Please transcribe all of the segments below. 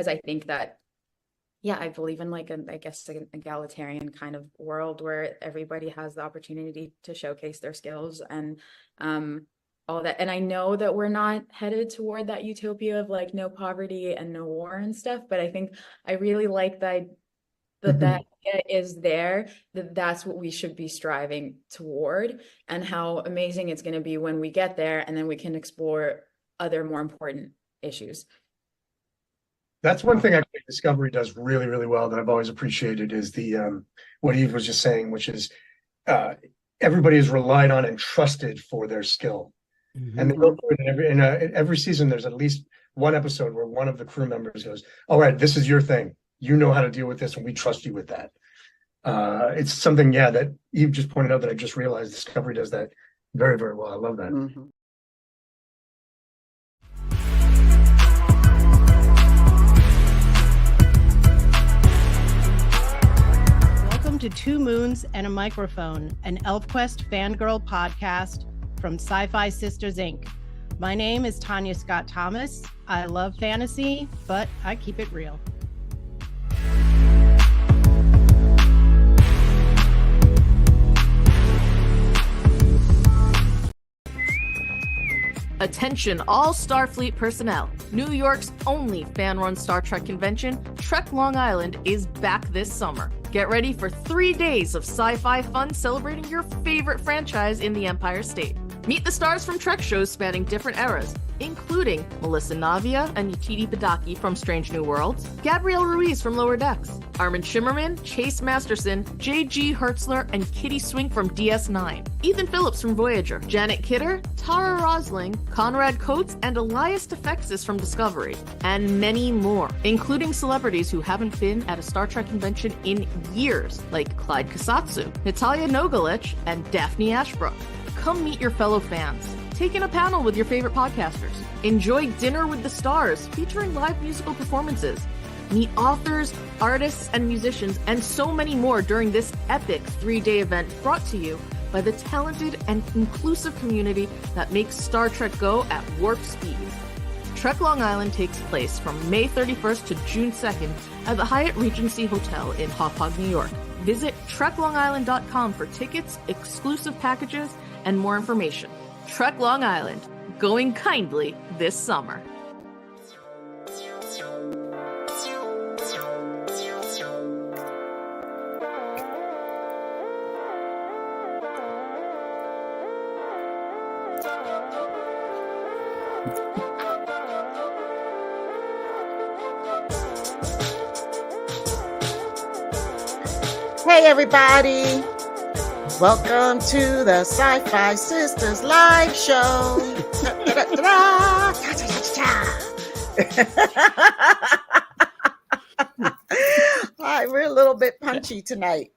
because I think that, yeah, I believe in like I guess an egalitarian kind of world where everybody has the opportunity to showcase their skills and all that. And I know that we're not headed toward that utopia of like no poverty and no war and stuff, but I think I really like that that is there, that's what we should be striving toward, and how amazing it's going to be when we get there, and then we can explore other more important issues. That's one thing I think Discovery does really, really well that I've always appreciated is the what Eve was just saying, which is everybody is relied on and trusted for their skill. And they go through it in every season. There's at least one episode where one of the crew members goes, "All right, this is your thing. You know how to deal with this, and we trust you with that." It's something, yeah, that Eve just pointed out that I just realized Discovery does that very, very well. I love that. Welcome to Two Moons and a Microphone, an ElfQuest fangirl podcast from Sci-Fi Sisters, Inc. My name is Tanya Scott Thomas. I love fantasy, but I keep it real. Attention all Starfleet personnel. New York's only fan-run Star Trek convention, Trek Long Island, is back this summer. Get ready for 3 days of sci-fi fun celebrating your favorite franchise in the Empire State. Meet the stars from Trek shows spanning different eras, including Melissa Navia and Yachidi Badaki from Strange New Worlds, Gabrielle Ruiz from Lower Decks, Armin Shimmerman, Chase Masterson, J.G. Hertzler, and Kitty Swink from DS9, Ethan Phillips from Voyager, Janet Kidder, Tara Rosling, Conrad Coates, and Elias Tefexis from Discovery, and many more, including celebrities who haven't been at a Star Trek convention in years, like Clyde Kasatsu, Natalia Nogalich, and Daphne Ashbrook. Come meet your fellow fans. Take in a panel with your favorite podcasters. Enjoy Dinner with the Stars, featuring live musical performances. Meet authors, artists, and musicians, and so many more during this epic 3-day event brought to you by the talented and inclusive community that makes Star Trek go at warp speed. Trek Long Island takes place from May 31st to June 2nd at the Hyatt Regency Hotel in Hauppauge, New York. Visit treklongisland.com for tickets, exclusive packages, and more information. Trek Long Island, going kindly this summer. Hey everybody, welcome to the Sci-Fi Sisters live show. Hi, we're a little bit punchy tonight.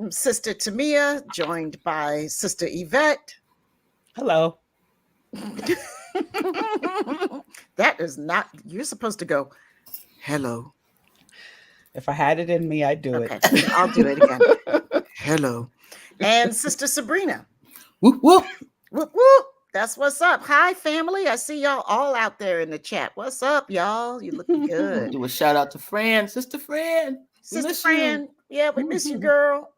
Sister Tamia, joined by Sister Yvette. Hello. That is not, you're supposed to go, hello. If I had it in me, I'd do it. I'll do it again. Hello. And Sister Sabrina. Whoop, whoop. Whoop, whoop. That's what's up. Hi, family. I see y'all all out there in the chat. What's up, y'all? You looking good. Do a shout out to Fran. Sister Fran. Sister Fran. Yeah, we miss you, girl.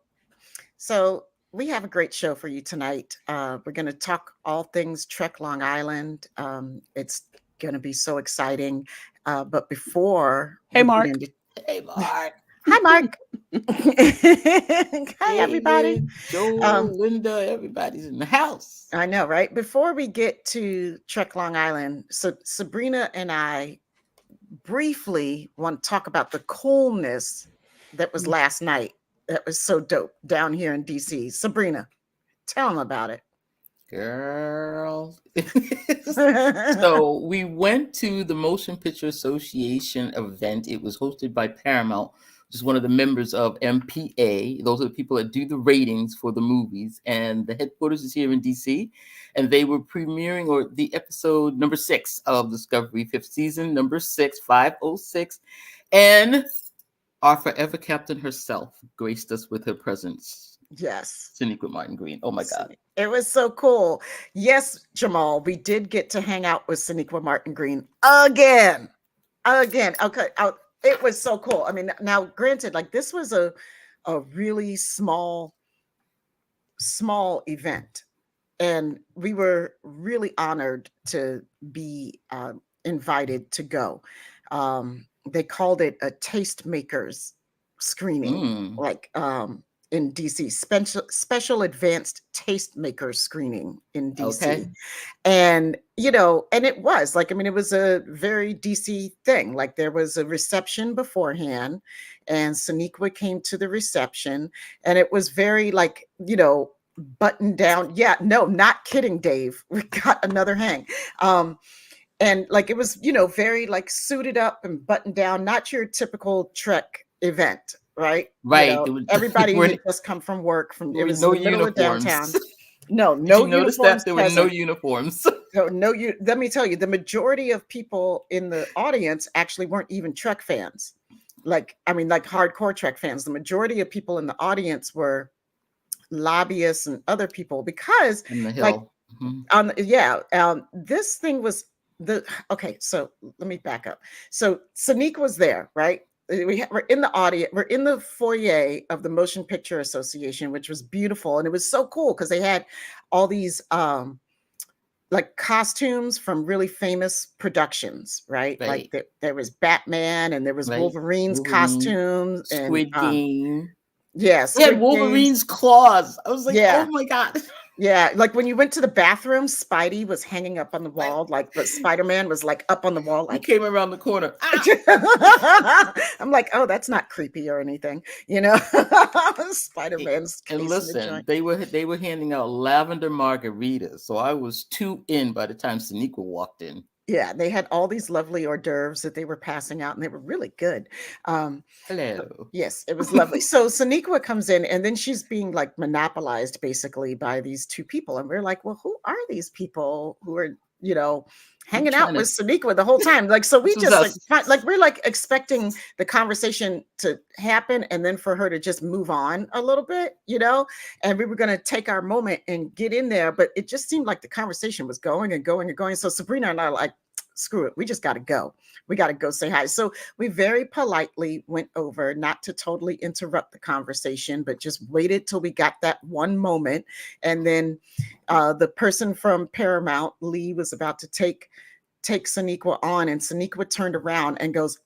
So we have a great show for you tonight. We're going to talk all things Trek Long Island. It's going to be so exciting. But before... Hey, Mark. Hey, Mark. Hi, Mark. Hi, everybody. Joe, Linda, everybody's in the house. I know, right? Before we get to Trek Long Island, so Sabrina and I briefly want to talk about the coolness that was last night. That was so dope down here in DC. Sabrina, tell them about it. Girl. So we went to the Motion Picture Association event. It was hosted by Paramount, which is one of the members of MPA. Those are the people that do the ratings for the movies. And the headquarters is here in DC. And they were premiering the episode number 6 of Discovery, 5th season, number 6, 506. And our forever captain herself graced us with her presence. Yes. Soniqua Martin Green. Oh my God. It was so cool. Yes, Jamal, we did get to hang out with Soniqua Martin Green again. Okay. It was so cool. I mean, now granted, like this was a really small event. And we were really honored to be invited to go. They called it a tastemakers screening, like in DC, special advanced tastemaker screening in DC. Okay. And, you know, and it was like, I mean, it was a very DC thing. Like there was a reception beforehand and Soniqua came to the reception and it was very like, you know, buttoned down. Yeah, no, not kidding, Dave. We got another hang. And like, it was, you know, very like suited up and buttoned down, not your typical Trek event. Right. Right. You know, everybody had just come from work from, it was no in the middle uniforms. of downtown. No, Did no you notice uniforms that there were no uniforms? No, let me tell you, the majority of people in the audience actually weren't even Trek fans. Like, I mean, like hardcore Trek fans. The majority of people in the audience were lobbyists and other people because In the like Hill. this thing was okay, so let me back up. So Sonique was there, right? We're in the audience, we're in the foyer of the Motion Picture Association, which was beautiful. And it was so cool because they had all these like costumes from really famous productions, right? Like there was Batman and there was Wolverine's costumes Squid and Game. Yes. Yeah, Wolverine's claws. I was like, oh my God. Yeah, like when you went to the bathroom, Spidey was hanging up on the wall, like, but Spider-Man was like up on the wall. Like, he came around the corner. I'm like, oh, that's not creepy or anything, you know. Spider-Man's. And listen, they were handing out lavender margaritas, so I was 2 in by the time Soniqua walked in. Yeah, they had all these lovely hors d'oeuvres that they were passing out, and they were really good. Hello. Yes, it was lovely. So Soniqua comes in, and then she's being like monopolized basically by these two people, and we're like, well, who are these people who are, you know, hanging out with Soniqua the whole time? Like, so we just like we're like expecting the conversation to happen, and then for her to just move on a little bit, you know. And we were going to take our moment and get in there, but it just seemed like the conversation was going and going and going. So Sabrina and I are like, screw it, we just got to go. We got to go say hi. So we very politely went over, not to totally interrupt the conversation, but just waited till we got that one moment. And then the person from Paramount, Lee, was about to take Soniqua on, and Soniqua turned around and goes,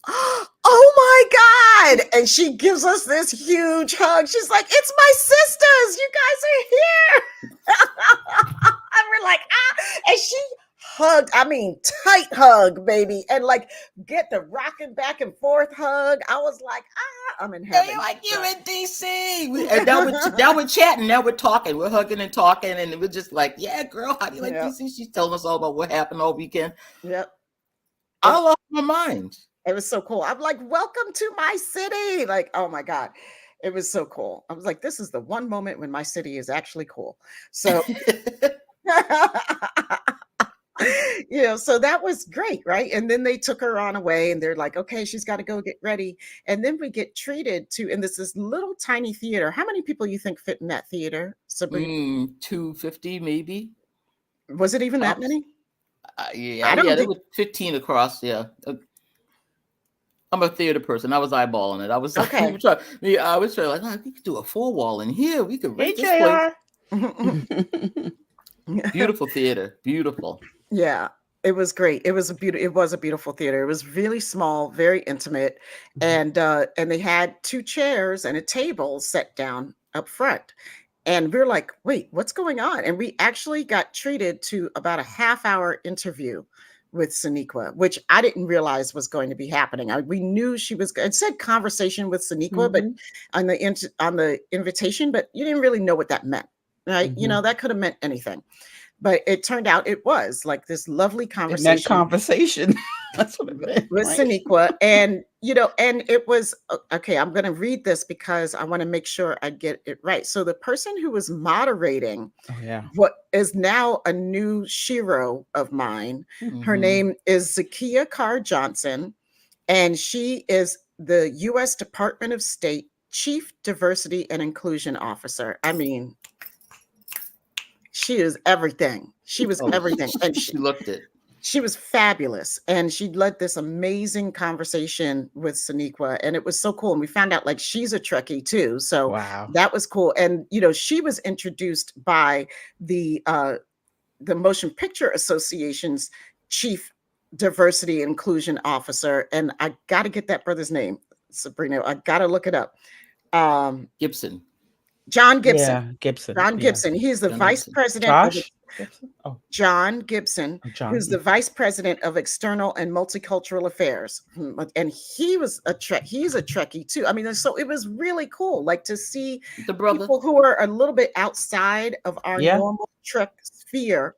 oh my God. And she gives us this huge hug. She's like, it's my sisters. You guys are here. And we're like, and she hugged, I mean, tight hug, baby. And like, get the rocking back and forth hug. I was like, I'm in heaven. Hey, like, you're in DC. And now we're chatting. Now we're talking. We're hugging and talking. And we're just like, yeah, girl, how do you like DC? She's telling us all about what happened all weekend. Yep. I lost my mind. It was so cool. I'm like, welcome to my city. Like, oh my God. It was so cool. I was like, this is the one moment when my city is actually cool. So, you know, so that was great, right? And then they took her on away and they're like, okay, she's got to go get ready. And then we get treated to, and this is little tiny theater. How many people you think fit in that theater, Sabrina? 250 maybe. Was it even that many? Yeah, there were 15 across. Yeah. I'm a theater person. I was eyeballing it. I was okay. I was trying like, we could do a 4-wall in here. We could rent this place. Beautiful theater. Beautiful. Yeah, it was great. It was a beautiful theater. It was really small, very intimate, and they had 2 chairs and a table set down up front. And we're like, wait, what's going on? And we actually got treated to about a half-hour interview with Soniqua, which I didn't realize was going to be happening. We knew she was. It said conversation with Soniqua, but on the invitation, but you didn't really know what that meant, right? You know, that could have meant anything. But it turned out it was like this lovely conversation. It meant conversation. That's what it meant. With Soniqua. And, you know, and it was, okay, I'm going to read this because I want to make sure I get it right. So the person who was moderating what is now a new shiro of mine, her name is Zakiya Carr Johnson, and she is the U.S. Department of State Chief Diversity and Inclusion Officer. I mean, she is everything. She was everything. And she looked it. She was fabulous. And she led this amazing conversation with Sonequa. And it was so cool. And we found out like she's a Trekkie too. So Wow. that was cool. And, you know, she was introduced by the Motion Picture Association's Chief Diversity Inclusion Officer. And I got to get that brother's name, Sabrina. I got to look it up. Gibson. John Gibson. Yeah, Gibson. John Yeah. Gibson. He's the John vice Gibson. president. Josh Gibson? Oh, John Gibson, John. who's the vice president of external and multicultural affairs. And he was he's a Trekkie too. I mean, so it was really cool, like to see The brother. people who are a little bit outside of our Yeah. normal Trek sphere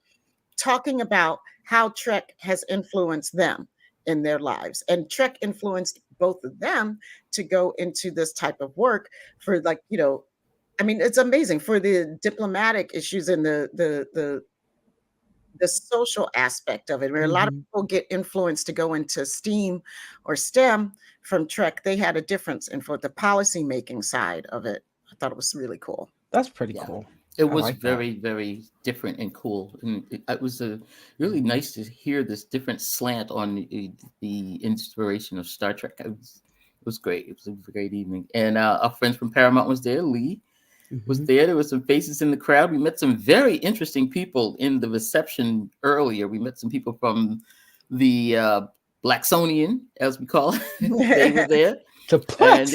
talking about how Trek has influenced them in their lives. And Trek influenced both of them to go into this type of work for, like, you know, I mean, it's amazing for the diplomatic issues and the social aspect of it. Where a lot of people get influenced to go into STEAM or STEM from Trek, they had a difference in for the policy making side of it. I thought it was really cool. That's pretty Yeah. cool. It I was like that. very, very different and cool. And it was really nice to hear this different slant on the inspiration of Star Trek. It was great. It was a great evening. And our friends from Paramount was there. Lee was there. There were some faces in the crowd. We met some very interesting people in the reception earlier. We met some people from the Blacksonian, as we call it. They were there. The And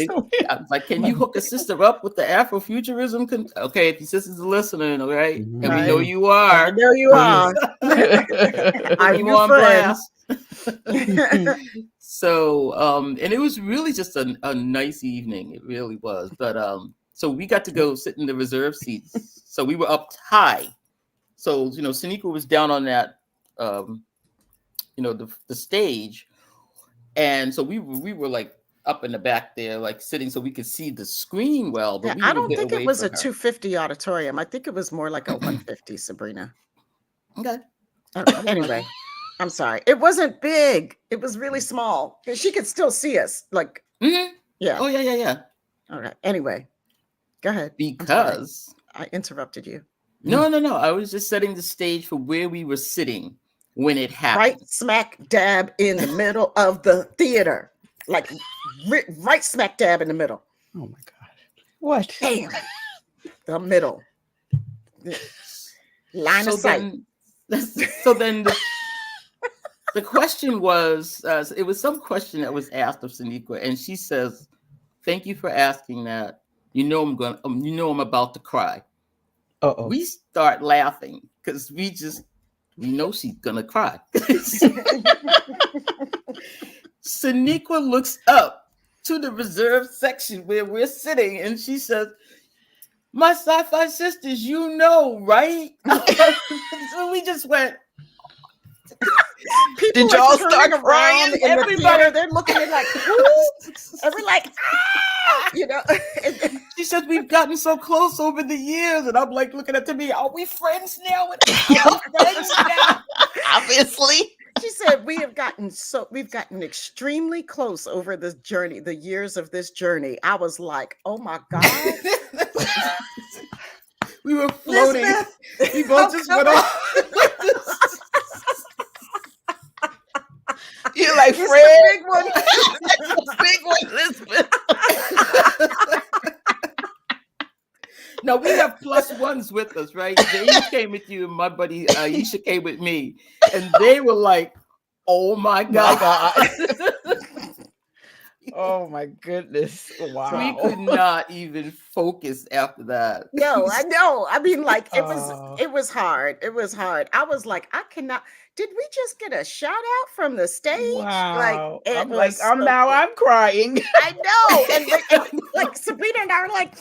I was like, can you hook a sister up with the Afrofuturism? Okay, if your sister's listening, all right? And we know you are. There you are. Are you on blast? So, and it was really just a nice evening. It really was. But so we got to go sit in the reserve seats. So we were up high. So, you know, Sonequa was down on that, you know, the stage. And so we were like up in the back there, like sitting so we could see the screen well. But I don't think it was a 250 auditorium. I think it was more like a 150, Sabrina. Okay. Anyway, I'm sorry. It wasn't big. It was really small. She could still see us. Like, yeah. Oh, yeah. All right. Anyway, go ahead. Because I interrupted you. No. I was just setting the stage for where we were sitting when it happened. Right smack dab in the middle of the theater. Like right smack dab in the middle. Oh my God. What? Damn. The middle. Line of sight. So then the question was, it was some question that was asked of Sonequa, and she says, "Thank you for asking that. You know I'm about to cry." Uh-oh. We start laughing because we know she's gonna cry. Sonequa looks up to the reserved section where we're sitting, and she says, "My sci-fi sisters, you know, right?" So we just went. People Did y'all turning start around crying? in the Everybody- theater, they're looking at like, who? And we're like, ah! You know. She says, "We've gotten so close over the years," and I'm like looking at to me. Are we friends now? Obviously. She said, we've gotten extremely close over this journey, the years of this journey. I was like, oh my God. We were floating. Elizabeth, We both just went off. You're like, It's Fred. the big one. Big one, Elizabeth. No, we have plus ones with us, right? James came with you, and my buddy Aisha came with me, and they were like, "Oh my God!" Oh my goodness! Wow. We could not even focus after that. No, I know. I mean, like it was hard. It was hard. I was like, I cannot. Did we just get a shout out from the stage? Wow. Like, I'm crying. I know. And like Sabrina and I are like,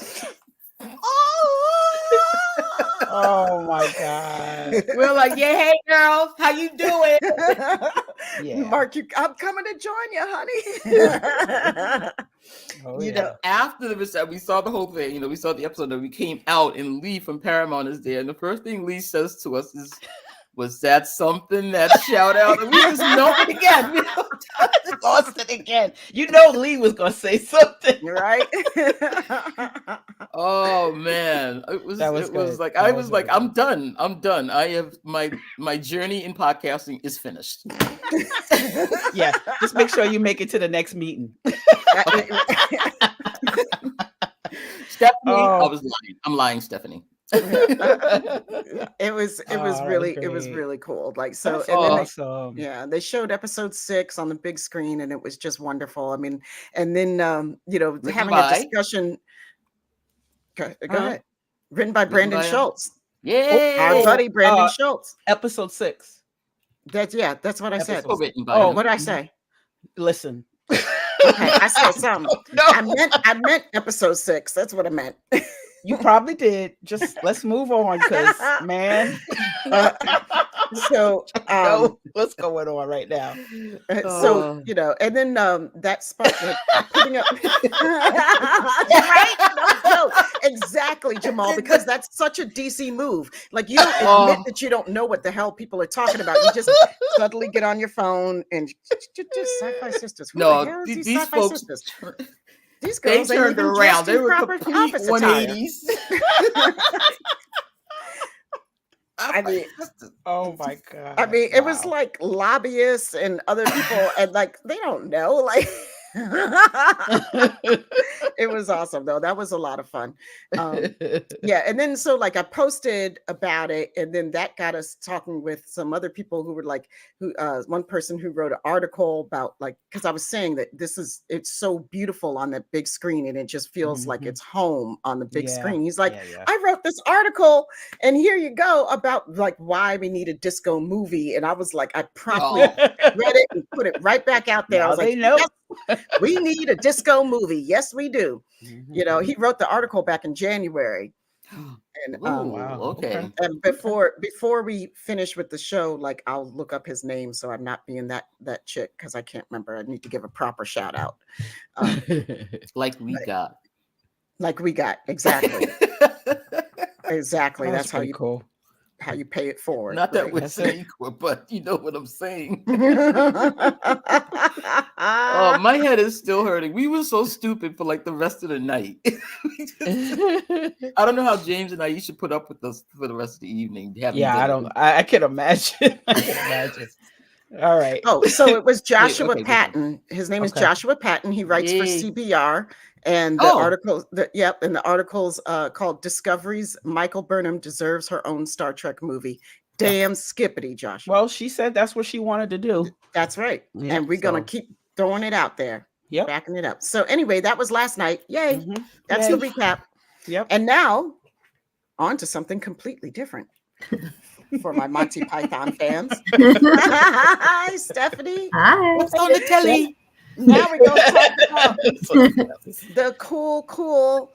Oh my God. We're like, "Yeah, hey girls, how you doing?" Yeah. Mark, I'm coming to join you, honey. Oh, You yeah. know. After the reception, we saw the whole thing. You know, we saw the episode, and we came out, and Lee from Paramount is there. And the first thing Lee says to us is, Was that something? That shout out? We just know it again. We Lost it again. You know Lee was gonna say something. Right? Oh man, it was good. like That I was was like, really I'm done. I'm done. I have my journey in podcasting is finished. Yeah, just make sure you make it to the next meeting. Stephanie, Oh. I was lying. I'm lying, Stephanie. It was really cool. Like, so, That's and then awesome. they showed episode 6 on the big screen, and it was just wonderful. I mean, and then Written having by? a discussion. Go ahead. Written by Brandon by Schultz. Yay! Our buddy Brandon Schultz. Episode 6. That's what I said. Episode written by him. What did I say? Listen. Okay, I said something. No. I meant episode 6. That's what I meant. You probably did. Just let's move on, because man. So What's going on right now? So and then that spot putting up right? No, exactly, Jamal, because that's such a DC move. Like, you don't admit that you don't know what the hell people are talking about. You just suddenly get on your phone and just Sci-Fi Sisters. Who the hell is these these Sci-Fi folks. Sisters? These girls They turned around. They were complete 180s. I mean, oh my god! I mean, it was like lobbyists and other people, and like they don't know. Like, it was awesome though. That was a lot of fun. Yeah, and then so like I posted about it, and then that got us talking with some other people who were like, one person who wrote an article about, like, because I was saying that it's so beautiful on that big screen, and it just feels like it's home on the big screen. He's like, I wrote this article, and here you go, about like why we need a disco movie, and I was like, I promptly read it and put it right back out there. I was like, yes, we need a disco movie. Yes, we do. He wrote the article back in January. And okay. And before we finish with the show, like, I'll look up his name so I'm not being that chick, because I can't remember. I need to give a proper shout out. Like we got exactly. Exactly. That's how you cool. How you pay it forward. Not that we're saying, but you know what I'm saying. Oh, my head is still hurting. We were so stupid for like the rest of the night. I don't know how James and Aisha put up with us for the rest of the evening. I can imagine. All right. Oh, so it was Joshua Patton. His name is Joshua Patton. He writes for CBR. And the article's called "Discoveries: Michael Burnham Deserves Her Own Star Trek Movie." Damn skippity, Joshua. Well, she said that's what she wanted to do. That's right. And we're gonna keep throwing it out there. Backing it up. So anyway, that was last night. Yay. That's the recap. Yep. And now on to something completely different. For my Monty Python fans. Hi, Stephanie. Hi. What's on the telly? Now we're going to talk about the cool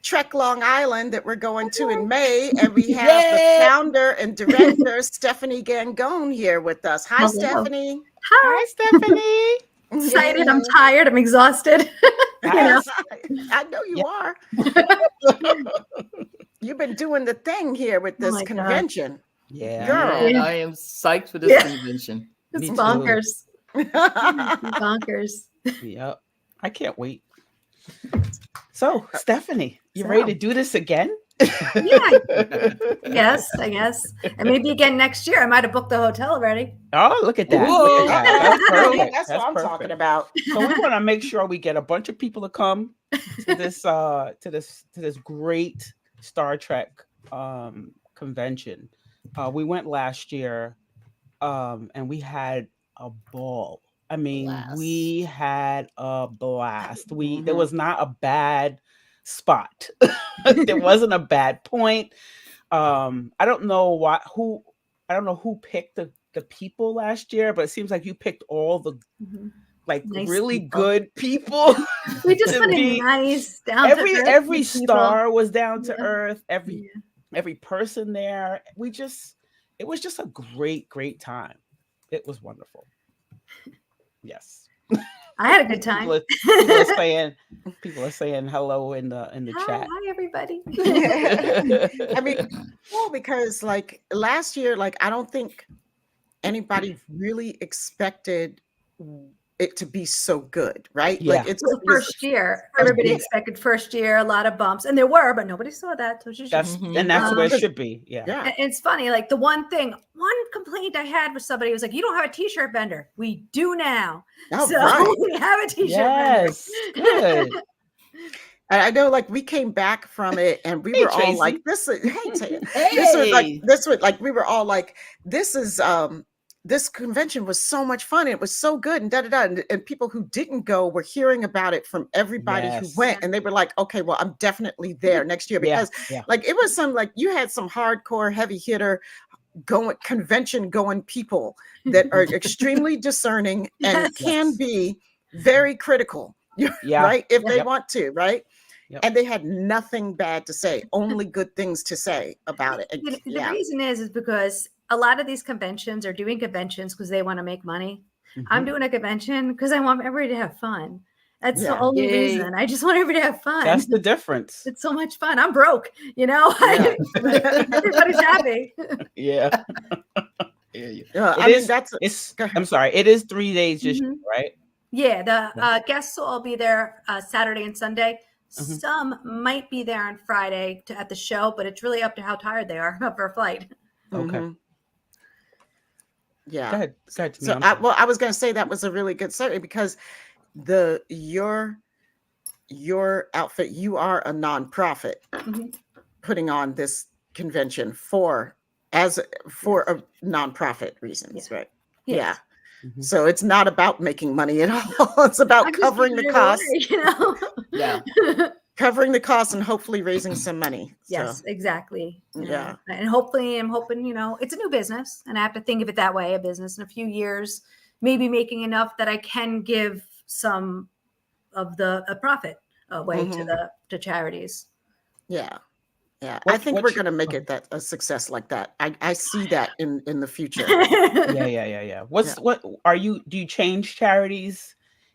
Trek Long Island that we're going to in May. And we have the founder and director, Stefanie Gangone, here with us. Hi, Stephanie. Hi, Stephanie. Excited. I'm tired. I'm exhausted. I know you are. You've been doing the thing here with this convention. Yeah. Girl. I am psyched for this convention. It's bonkers. Bonkers. Yep. I can't wait. So, Stephanie, you ready to do this again? Yeah. Yes, I guess. And maybe again next year. I might have booked the hotel already. Oh, look at that. Whoa. Look at that. That's perfect. That's what I'm talking about. So we want to make sure we get a bunch of people to come to this great Star Trek convention. We went last year and we had a ball. I mean, we had a blast. There was not a bad spot. There wasn't a bad point. I don't know who picked the people last year, but it seems like you picked all the nice really people. Good people. We just put it nice down to earth. Every star was down to earth. Every person there. It was just a great time. It was wonderful. Yes. I had a good time. People are saying hello in the chat. Hi, everybody. I mean, well, because like last year, like I don't think anybody really expected it to be so good, right? Yeah. Like it's The first year, everybody expected first year a lot of bumps, and there were, but nobody saw that. So that's where it should be. Yeah. Yeah. And it's funny, like the one complaint I had with somebody was like, "You don't have a t-shirt vendor." We do now. Oh, So right. we have a t-shirt Yes. vendor. Good. I know, like we came back from it, and we were all like, "This is we were all like, this is this convention was so much fun. And it was so good, and and people who didn't go were hearing about it from everybody who went, and they were like, "Okay, well, I'm definitely there next year," because like it was you had some hardcore heavy hitter convention going people that are extremely discerning and can be very critical, right? If they want to, right? Yep. And they had nothing bad to say, only good things to say about it. The reason is because a lot of these conventions are doing conventions because they want to make money. I'm doing a convention because I want everybody to have fun. That's the only reason. I just want everybody to have fun. That's the difference. It's so much fun. I'm broke, everybody's happy. Yeah. I'm sorry. It is 3 days this year, right? Yeah. The guests will all be there Saturday and Sunday. Some might be there on Friday at the show, but it's really up to how tired they are for a flight. Okay. Yeah. Go ahead. So I was going to say that was a really good survey because your outfit, you are a nonprofit putting on this convention for a nonprofit reasons, right? Yes. Yeah. So it's not about making money at all. It's about covering the costs. Yeah. Covering the costs and hopefully raising some money. Yes, exactly. Yeah. And hopefully I'm hoping, it's a new business and I have to think of it that way, a business in a few years, maybe making enough that I can give some of the profit away to charities. Yeah. Yeah. I think we're going to make it a success like that. I see that in the future. Yeah. Do you change charities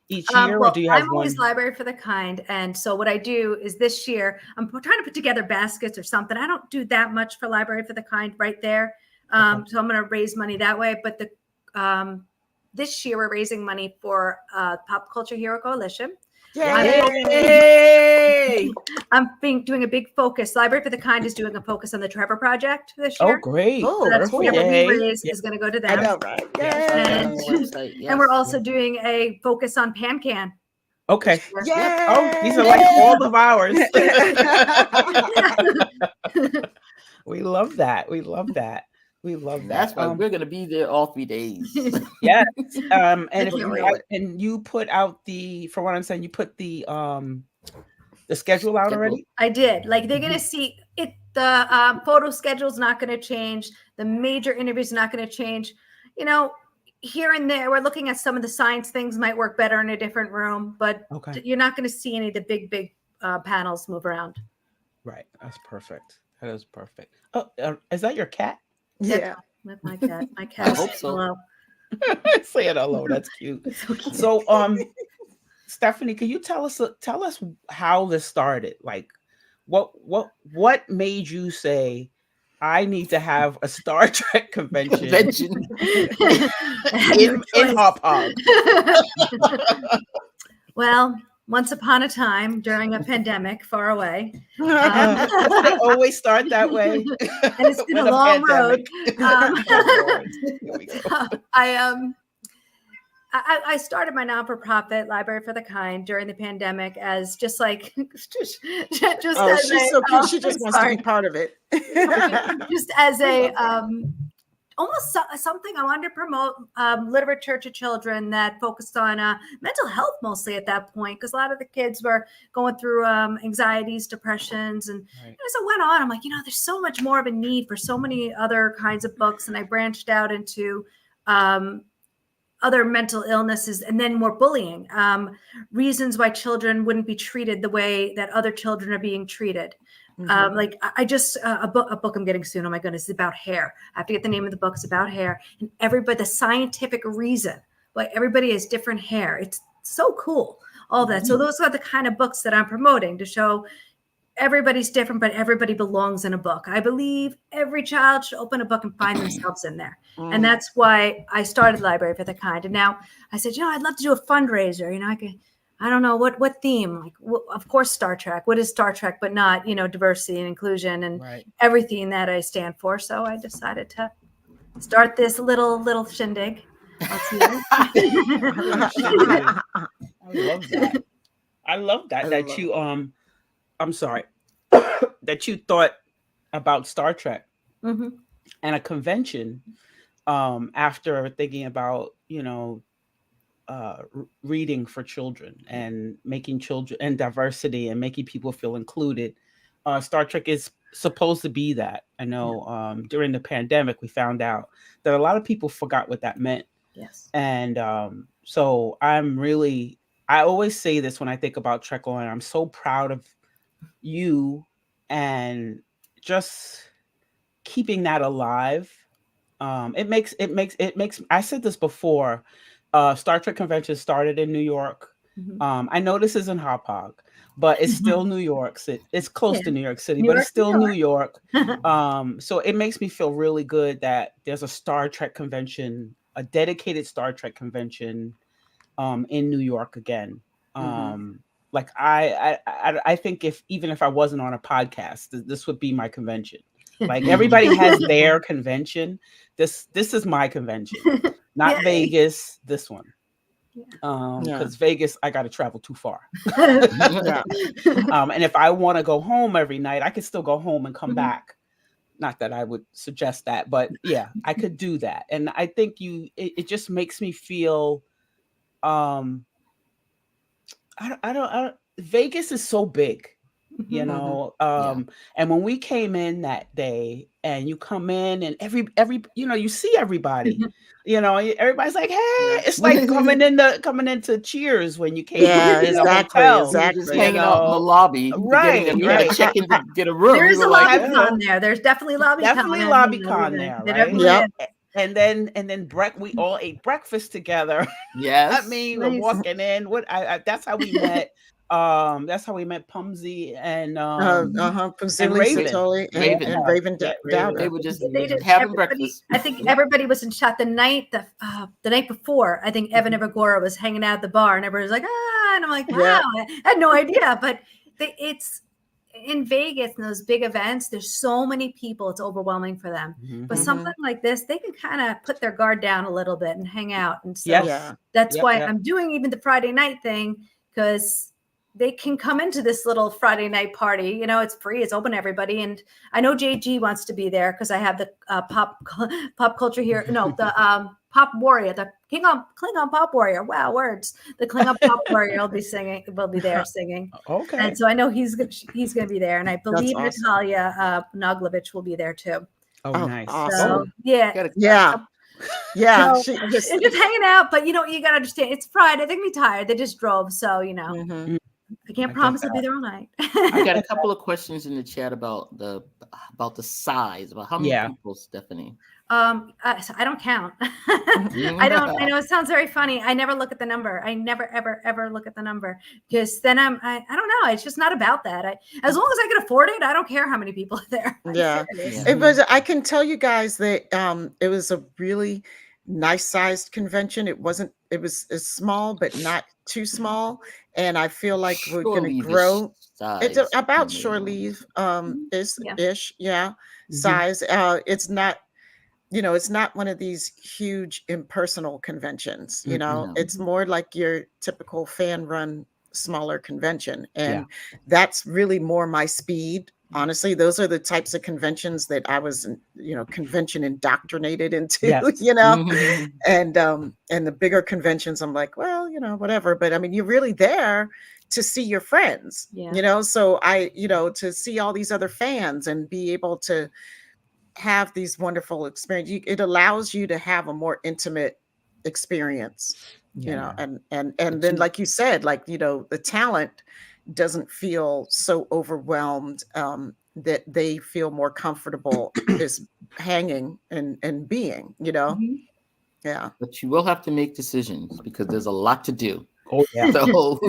each year or do you have I'm always Library for the Kind. And so what I do is this year, I'm trying to put together baskets or something. I don't do that much for Library for the Kind right there. So I'm going to raise money that way. But this year we're raising money for Pop Culture Hero Coalition. Yay! I'm doing a big focus. Library for the Kind is doing a focus on the Trevor Project this year. Oh, great. So that's cool. what we raise is going to go to them. I know, right? And we're also doing a focus on PanCan. Okay. Yay! Oh, these are like all of ours. We love that. That's why we're gonna be there all 3 days. Yes. And you put out from what I'm saying, you put the schedule out already? I did. Like they're gonna see it. The photo schedule is not going to change. The major interviews are not going to change. Here and there, we're looking at some of the science things might work better in a different room, but you're not going to see any of the big panels move around. Right. That's perfect. That is perfect. Oh, is that your cat? Yeah. With my cat. My cat. I hope so. Hello. Say it hello. That's cute. So cute. So, Stefanie, can you tell us how this started? Like, what made you say I need to have a Star Trek convention in Hop Hog? Well, once upon a time during a pandemic far away. They always start that way. And it's been a long road. I started my non-for-profit Library for the Kind during the pandemic as just like she's so cute. She just wants to be part of it. Just as a almost something I wanted to promote, literature to children that focused on mental health mostly at that point, because a lot of the kids were going through anxieties, depressions, and as it went on, I'm like, there's so much more of a need for so many other kinds of books, and I branched out into other mental illnesses, and then more bullying, reasons why children wouldn't be treated the way that other children are being treated. Like I just a book I'm getting soon. Oh my goodness, it's about hair. I have to get the name of the book. It's about hair, and the scientific reason why everybody has different hair. It's so cool. All that. So those are the kind of books that I'm promoting, to show everybody's different, but everybody belongs in a book. I believe every child should open a book and find themselves in there. And that's why I started Library for the Kind. And now I said, I'd love to do a fundraiser. I don't know what theme, like, of course, Star Trek. What is Star Trek, but not, diversity and inclusion and everything that I stand for. So I decided to start this little shindig. I love that. I love that you I'm sorry, that you thought about Star Trek and a convention after thinking about, reading for children and making children and diversity and making people feel included. Star Trek is supposed to be that. I know during the pandemic, we found out that a lot of people forgot what that meant. Yes. And so I always say this when I think about Trek Line. I'm so proud of you and just keeping that alive. It makes I said this before. Star Trek convention started in New York. I know this isn't Hauppauge, but it's still New York City. It's close to New York City, but it's still New York. So it makes me feel really good that there's a Star Trek convention, a dedicated Star Trek convention in New York again. Like I think even if I wasn't on a podcast, this would be my convention. Like everybody has their convention. This is my convention, not Vegas. This one, because Vegas, I got to travel too far. And if I want to go home every night, I could still go home and come back. Not that I would suggest that, but yeah, I could do that. And I think it just makes me feel, I don't Vegas is so big, and when we came in that day and you come in and every you see everybody, everybody's like, hey, it's like coming into Cheers when you came in the hotel. Just hanging out in the lobby. Right. You had to check in to get a room. There's a LobbyCon there. There's definitely LobbyCon there, right? Yep. And then we all ate breakfast together. Yes. I mean, we're walking in. That's how we met. That's how we met Pumsy and Raven. And Raven Dowder. They were just having breakfast. I think everybody was in shot the night before. I think Evan Evagora was hanging out at the bar, and everybody was like, and I'm like, wow, I had no idea. But it's in Vegas and those big events, there's so many people, it's overwhelming for them. But something like this, they can kind of put their guard down a little bit and hang out. And so that's why I'm doing even the Friday night thing, because they can come into this little Friday night party. It's free, it's open to everybody. And I know JG wants to be there because I have the pop culture here. No, the Pop Warrior, the Klingon Pop Warrior. Wow, words. The Klingon Pop Warrior will be there singing. Okay. And so I know he's going to be there. And I believe Natalia Noglovich will be there too. Oh, nice. Awesome. So, yeah. So, just hanging out, but you got to understand, it's Friday. They're going to be tired. They just drove. So, I can't promise I'll be there all night. I got a couple of questions in the chat about the size, about how many people, Stephanie. I don't count. I know it sounds very funny. I never look at the number. I never, ever look at the number, because then I don't know. It's just not about that. As long as I can afford it, I don't care how many people are there. I can tell you guys that it was a really nice sized convention. It was small, but not too small. And I feel like we're going to grow. It's about shore leave ish. Size. It's not, it's not one of these huge impersonal conventions. It's more like your typical fan run smaller convention. And that's really more my speed. Honestly, those are the types of conventions that I was, convention indoctrinated into, and the bigger conventions, I'm like, well, whatever. But I mean, you're really there to see your friends, so to see all these other fans and be able to have these wonderful experiences. It allows you to have a more intimate experience, and then, like you said, the talent doesn't feel so overwhelmed, that they feel more comfortable just hanging and being, But you will have to make decisions because there's a lot to do. Oh yeah. So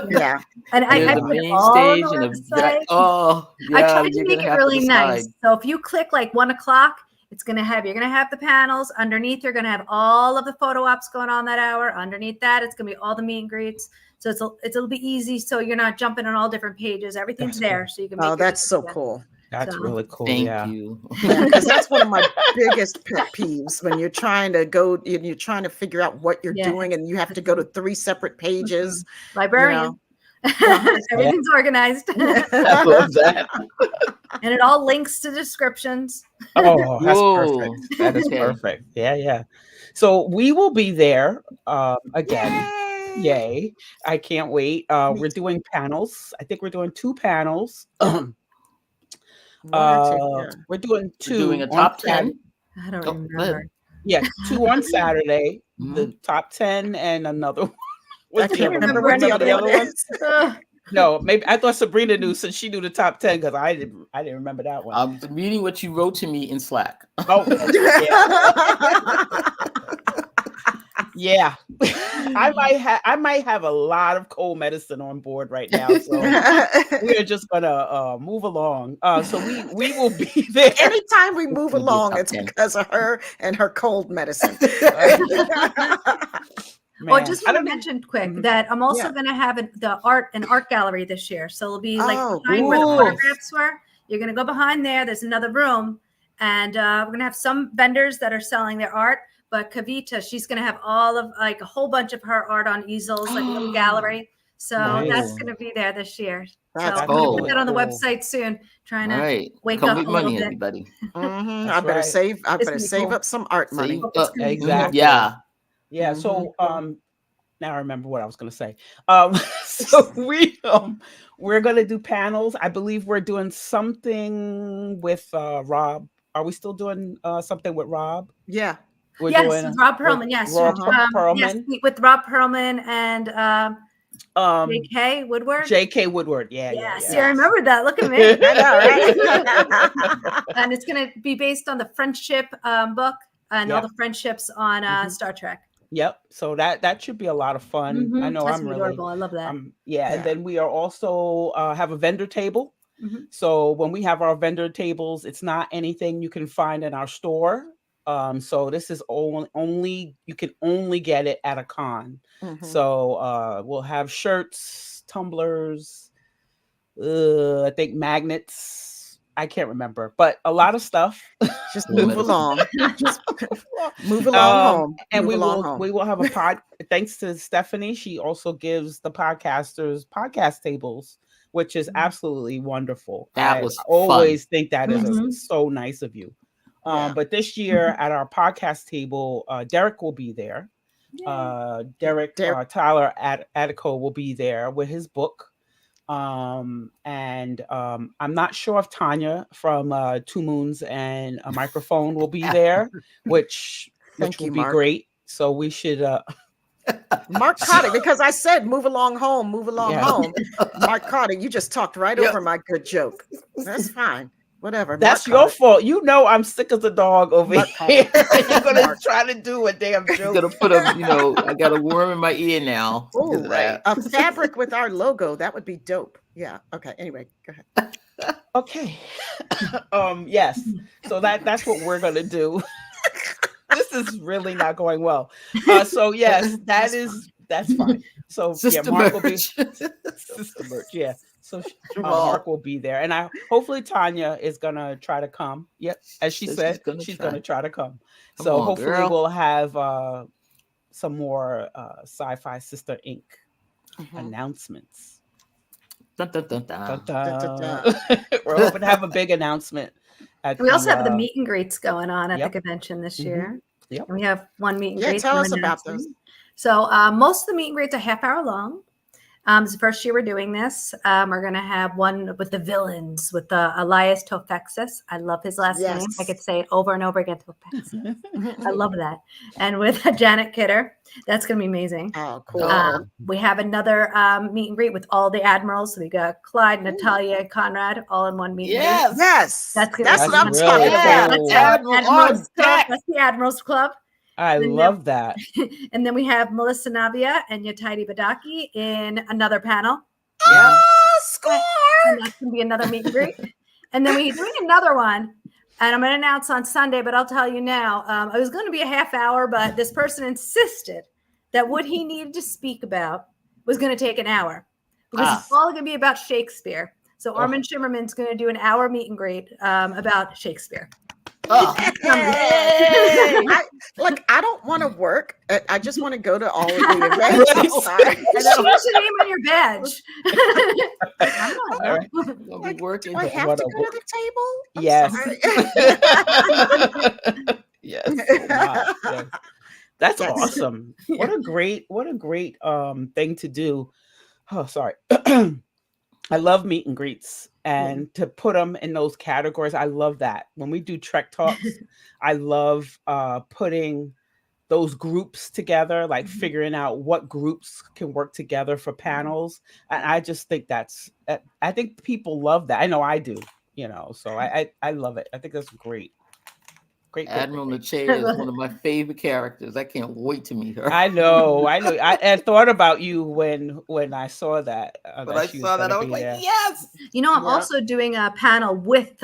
Yeah. And I there's a put it main all on stage the and a website. yeah, I tried to you're make gonna it have to really nice. decide. So if you click like 1 o'clock, you're gonna have the panels underneath. You're gonna have all of the photo ops going on that hour. Underneath that, it's gonna be all the meet and greets. So it'll be easy. So you're not jumping on all different pages. Everything's That's there, cool. so you can make. Oh, that's so yeah. cool. That's So- really cool. Thank Yeah. you. Yeah, because that's one of my biggest pet peeves when you're trying to go and you're trying to figure out what you're Yeah. doing and you have to go to 3 separate pages. Librarian. Uh-huh. Everything's organized. I love that. And it all links to descriptions. Oh, that's Whoa. perfect. That is Okay. perfect. Yeah, yeah. So we will be there again. Yay. I can't wait. We're doing panels. I think we're doing 2 panels. One or two, yeah. We're doing 2 We're doing a on top Saturday. 10. I don't Oh, go ahead. remember. Yeah, 2 on Saturday. Mhm. The top 10 and another one. I What's the can't other remember one? what the Remember other one is. Ugh. No, maybe I thought Sabrina knew since she knew the top 10 because I didn't remember that one. I'm reading what you wrote to me in Slack. Oh, yeah. I might have a lot of cold medicine on board right now. So we're just gonna move along. So we will be there. Anytime we move gonna be a along, top it's 10. because of her and her cold medicine. Well, I Man, just I want to don't- mention quick Mhm. that I'm also Yeah. going to have an art gallery this year. So it'll be like Oh, behind where the cool. photographs were. You're going to go behind there. There's another room, and we're going to have some vendors that are selling their art. But Kavita, she's going to have all of like a whole bunch of her art on easels, like a little gallery. So Nice. that's going to be there this year. That's so I'm going to cool. put that on the Cool. website soon. Trying All to right. wake Come up with a little money, bit. everybody. Mhm. That's I better right. save. I It's better gonna be save cool. up some art money. Save It's up. gonna be cool. Exactly. Yeah. Yeah. So now I remember what I was gonna say. So we're gonna do panels. I believe we're doing something with Rob. Are we still doing something with Rob? Yeah. We're Yes, doing Rob Perlman. Yes, Rob yes, Perlman. with Rob Perlman and J.K. Woodward. J.K. Woodward. Yeah. See, I remember that. Look at me. I know, right? And it's going to be based on the friendship book and all Yeah. the friendships on Star Trek. Yep. So that should be a lot of fun. I know That's I'm really adorable. I love that. yeah. And then we are also have a vendor table. Mhm. So when we have our vendor tables, it's not anything you can find in our store. So this is only you can only get it at a con. Mhm. So we'll have shirts, tumblers, I think magnets. I can't remember, but a lot of stuff. Just Little move medicine. along. Just move along home. And Move along home. we will have a pod. Thanks to Stephanie, she also gives the podcasters podcast tables, which is absolutely wonderful. That I was always think that is Mhm. so nice of you. Yeah. But this year at our podcast table, Derek will be there. Derek Tyler Attico will be there with his book. I'm not sure if Tanya from 2 Moons and a Microphone will be there, which Thank will you, be Mark. great. So we should Mark caught it because I said move along home, move along Yeah. home. Mark caught it. You just talked right Yep. over my good joke. That's fine. Whatever. that's Mark your caught fault. You know I'm sick as a dog over Mark here. caught You're gonna Mark. try to do a damn I'm joke. gonna put I got a worm in my ear now. Oh, because of right. that. A fabric with our logo. That would be dope. Yeah. Okay. Anyway, go ahead. Okay. Yes. So that's what we're gonna do. This is really not going well. So yes, that's fine. So Sister Mark will be merch. Sister merch. Yeah. So Jamal. Mark will be there, and hopefully Tanya is gonna try to come. Yep, as she said, she's gonna try to come. Come So on, hopefully girl. we'll have some more Sci-Fi Sister Inc. announcements. Dun, dun, dun, dun. Dun, Dun, dun. dun, We're hoping to have a big announcement. We also have the meet and greets going on at Yep. the convention this Mhm. year. Yep. And we have one meet and Yeah, greet. tell I'm us about announcing. those. So most of the meet and greets are half hour long. It's the first year we're doing this. We're going to have one with the villains, with Elias Tofexis. I love his last name. I Yes. could say it over and over again. Tofexis. I love that. And with Janet Kidder. That's going to be amazing. Oh, cool. We have another meet and greet with all the admirals. So we got Clyde, Natalia, and Conrad all in one meet and greet. Yes. Yes. That's That's gonna what be I'm really talking about. cool. That's our Admiral on Admirals Club. deck. That's the Admirals Club. I And love that. And then we have Melissa Navia and Yataidi Badaki in another panel. Oh, score! And that's going to be another meet and greet. And then we're doing another one. And I'm going to announce on Sunday, but I'll tell you now. It was going to be a half hour, but this person insisted that what he needed to speak about was going to take an hour because it's all going to be about Shakespeare. So Armin Shimmerman's going to do an hour meet and greet about Shakespeare. Oh. I don't want to work. I just want to go to all of the events. What's your name on your badge? We'll be working. Do I have to go to the table? Yes. Yes. Oh, wow. Yes. That's awesome. What a great thing to do. Oh, sorry. I love meet and greets, and to put them in those categories. I love that. When we do Trek Talks, I love putting those groups together, like figuring out what groups can work together for panels. And I just think I think people love that. I know I do, so I love it. I think that's great. Great. Admiral Nache is one of my favorite characters. I can't wait to meet her. I know. I thought about you when I saw that. But I saw that, I was like, yes. I'm also doing a panel with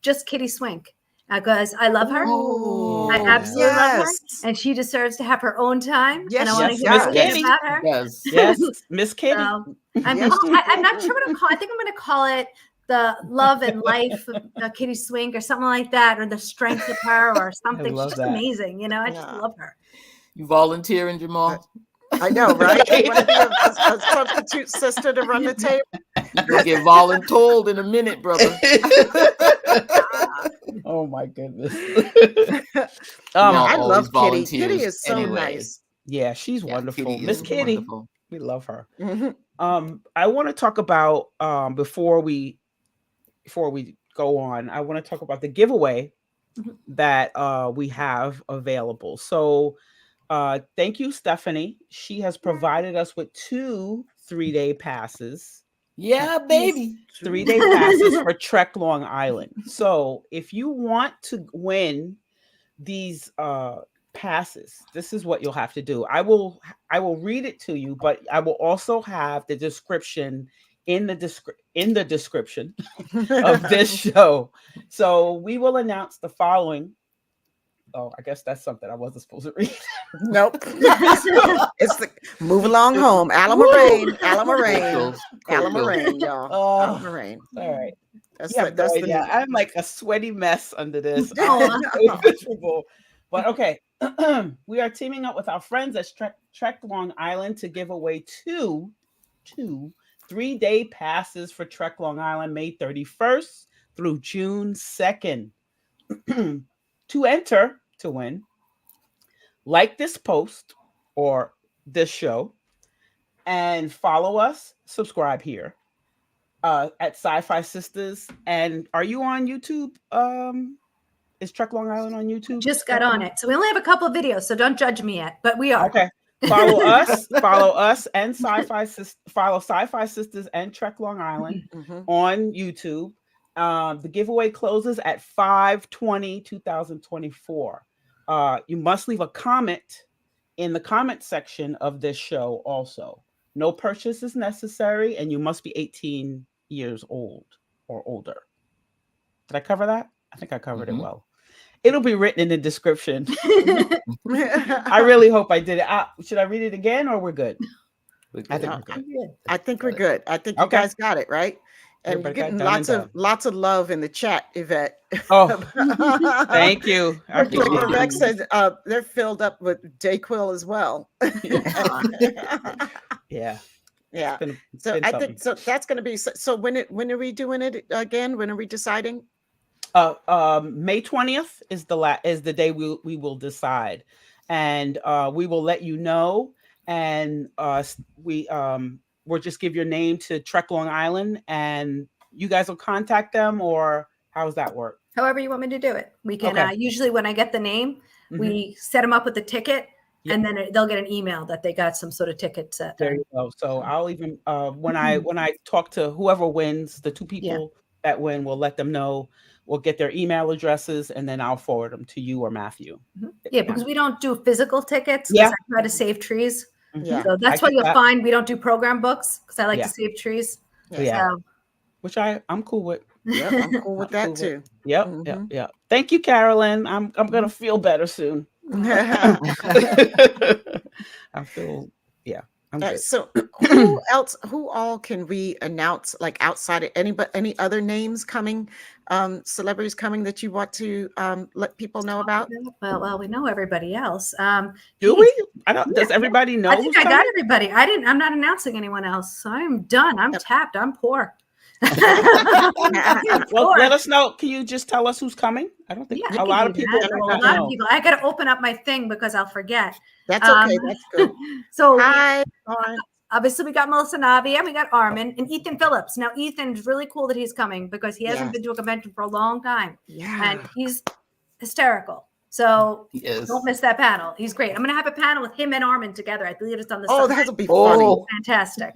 just Kitty Swink because I love her. Oh, I absolutely love her, and she deserves to have her own time. Yes, and I want to Miss hear Kitty. about her. Yes, Miss Kitty. So, I'm not sure what I'm calling. I think I'm going to call it the love and life of Kitty Swink or something like that, or the strength of her or something. She's just amazing. I just love her. You volunteering, Jamal? I know, right? You want to be a substitute sister to run the table? You're going to get voluntold in a minute, brother. Oh, my goodness. I love Kitty. Kitty is so nice. Yeah, she's wonderful. Miss Kitty, wonderful. We love her. Mm-hmm. I want to talk about, before we go on, I want to talk about the giveaway that we have available. So thank you, Stefanie. She has provided us with 2 3-day passes. Yeah, baby. 3-day passes for Trek Long Island. So if you want to win these passes, this is what you'll have to do. I will read it to you, but I will also have the description in the description of this show. So we will announce the following. Oh, I guess that's something I wasn't supposed to read. Nope. It's the move along home. Alamoraine, y'all. Alamoraine. All right. That's I'm like a sweaty mess under this. I'm so miserable. But okay. We are teaming up with our friends at Trek Long Island to give away two 3-day passes for Trek Long Island, May 31st through June 2nd. To enter to win, like this post or this show and follow us, subscribe here at Sci-Fi Sisters. And are you on YouTube? Is Trek Long Island on YouTube? Just got on it. So we only have a couple of videos, so don't judge me yet, but we are. Okay. Follow us and follow Sci-Fi Sisters and Trek Long Island on YouTube. The giveaway closes at 5/20/2024. You must leave a comment in the comment section of this show also. No purchase is necessary, and you must be 18 years old or older. Did I cover that? I think I covered it well. It'll be written in the description. I really hope I did it. Should I read it again, or we're good? I think we're good. I think you guys got it, right? And you're getting lots of love in the chat, Yvette. Oh, thank you. Rex said they're filled up with Dayquil as well. Yeah. So I think that's going to be. So when are we doing it again? When are we deciding? May 20th is the day we will decide, and we will let you know. And we'll just give your name to Trek Long Island, and you guys will contact them, or how does that work? However you want me to do it. We can usually when I get the name, we set them up with the ticket, and then they'll get an email that they got some sort of ticket set. There you go. So I'll even when I talk to whoever wins, the 2 people that win, we'll let them know. we'll get their email addresses, and then I'll forward them to you or Matthew. Yeah, because we don't do physical tickets. Yeah. I try to save trees. Yeah. So that's I why get you'll that. find we don't do program books because I like Yeah. to save trees. Yeah. So, Which I'm cool with. Yep, I'm cool with I'm that cool with- too. Yep, Mhm. yep. Thank you, Carolyn. I'm gonna feel better soon. I feel, I'm good. So who all can we announce, like outside of any other names coming, celebrities coming that you want to let people know about? well, we know everybody else. Do we? I don't. Does Yeah, everybody know? I think who's I got coming? everybody. I'm not announcing anyone else. So I'm done. I'm tapped. I'm poor. Well, let us know. Can you just tell us who's coming? I don't think Yeah, a lot of people. I got to open up my thing because I'll forget. That's okay. That's good. So Hi, Lauren. obviously we got Melissa Navi and we got Armin and Ethan Phillips. Now Ethan's really cool that he's coming because he hasn't been to a convention for a long time. Yeah. And he's hysterical. So Yes. don't miss that panel. He's great. I'm going to have a panel with him and Armin together. I believe it's on the Oh, side. that'll be funny. Fantastic.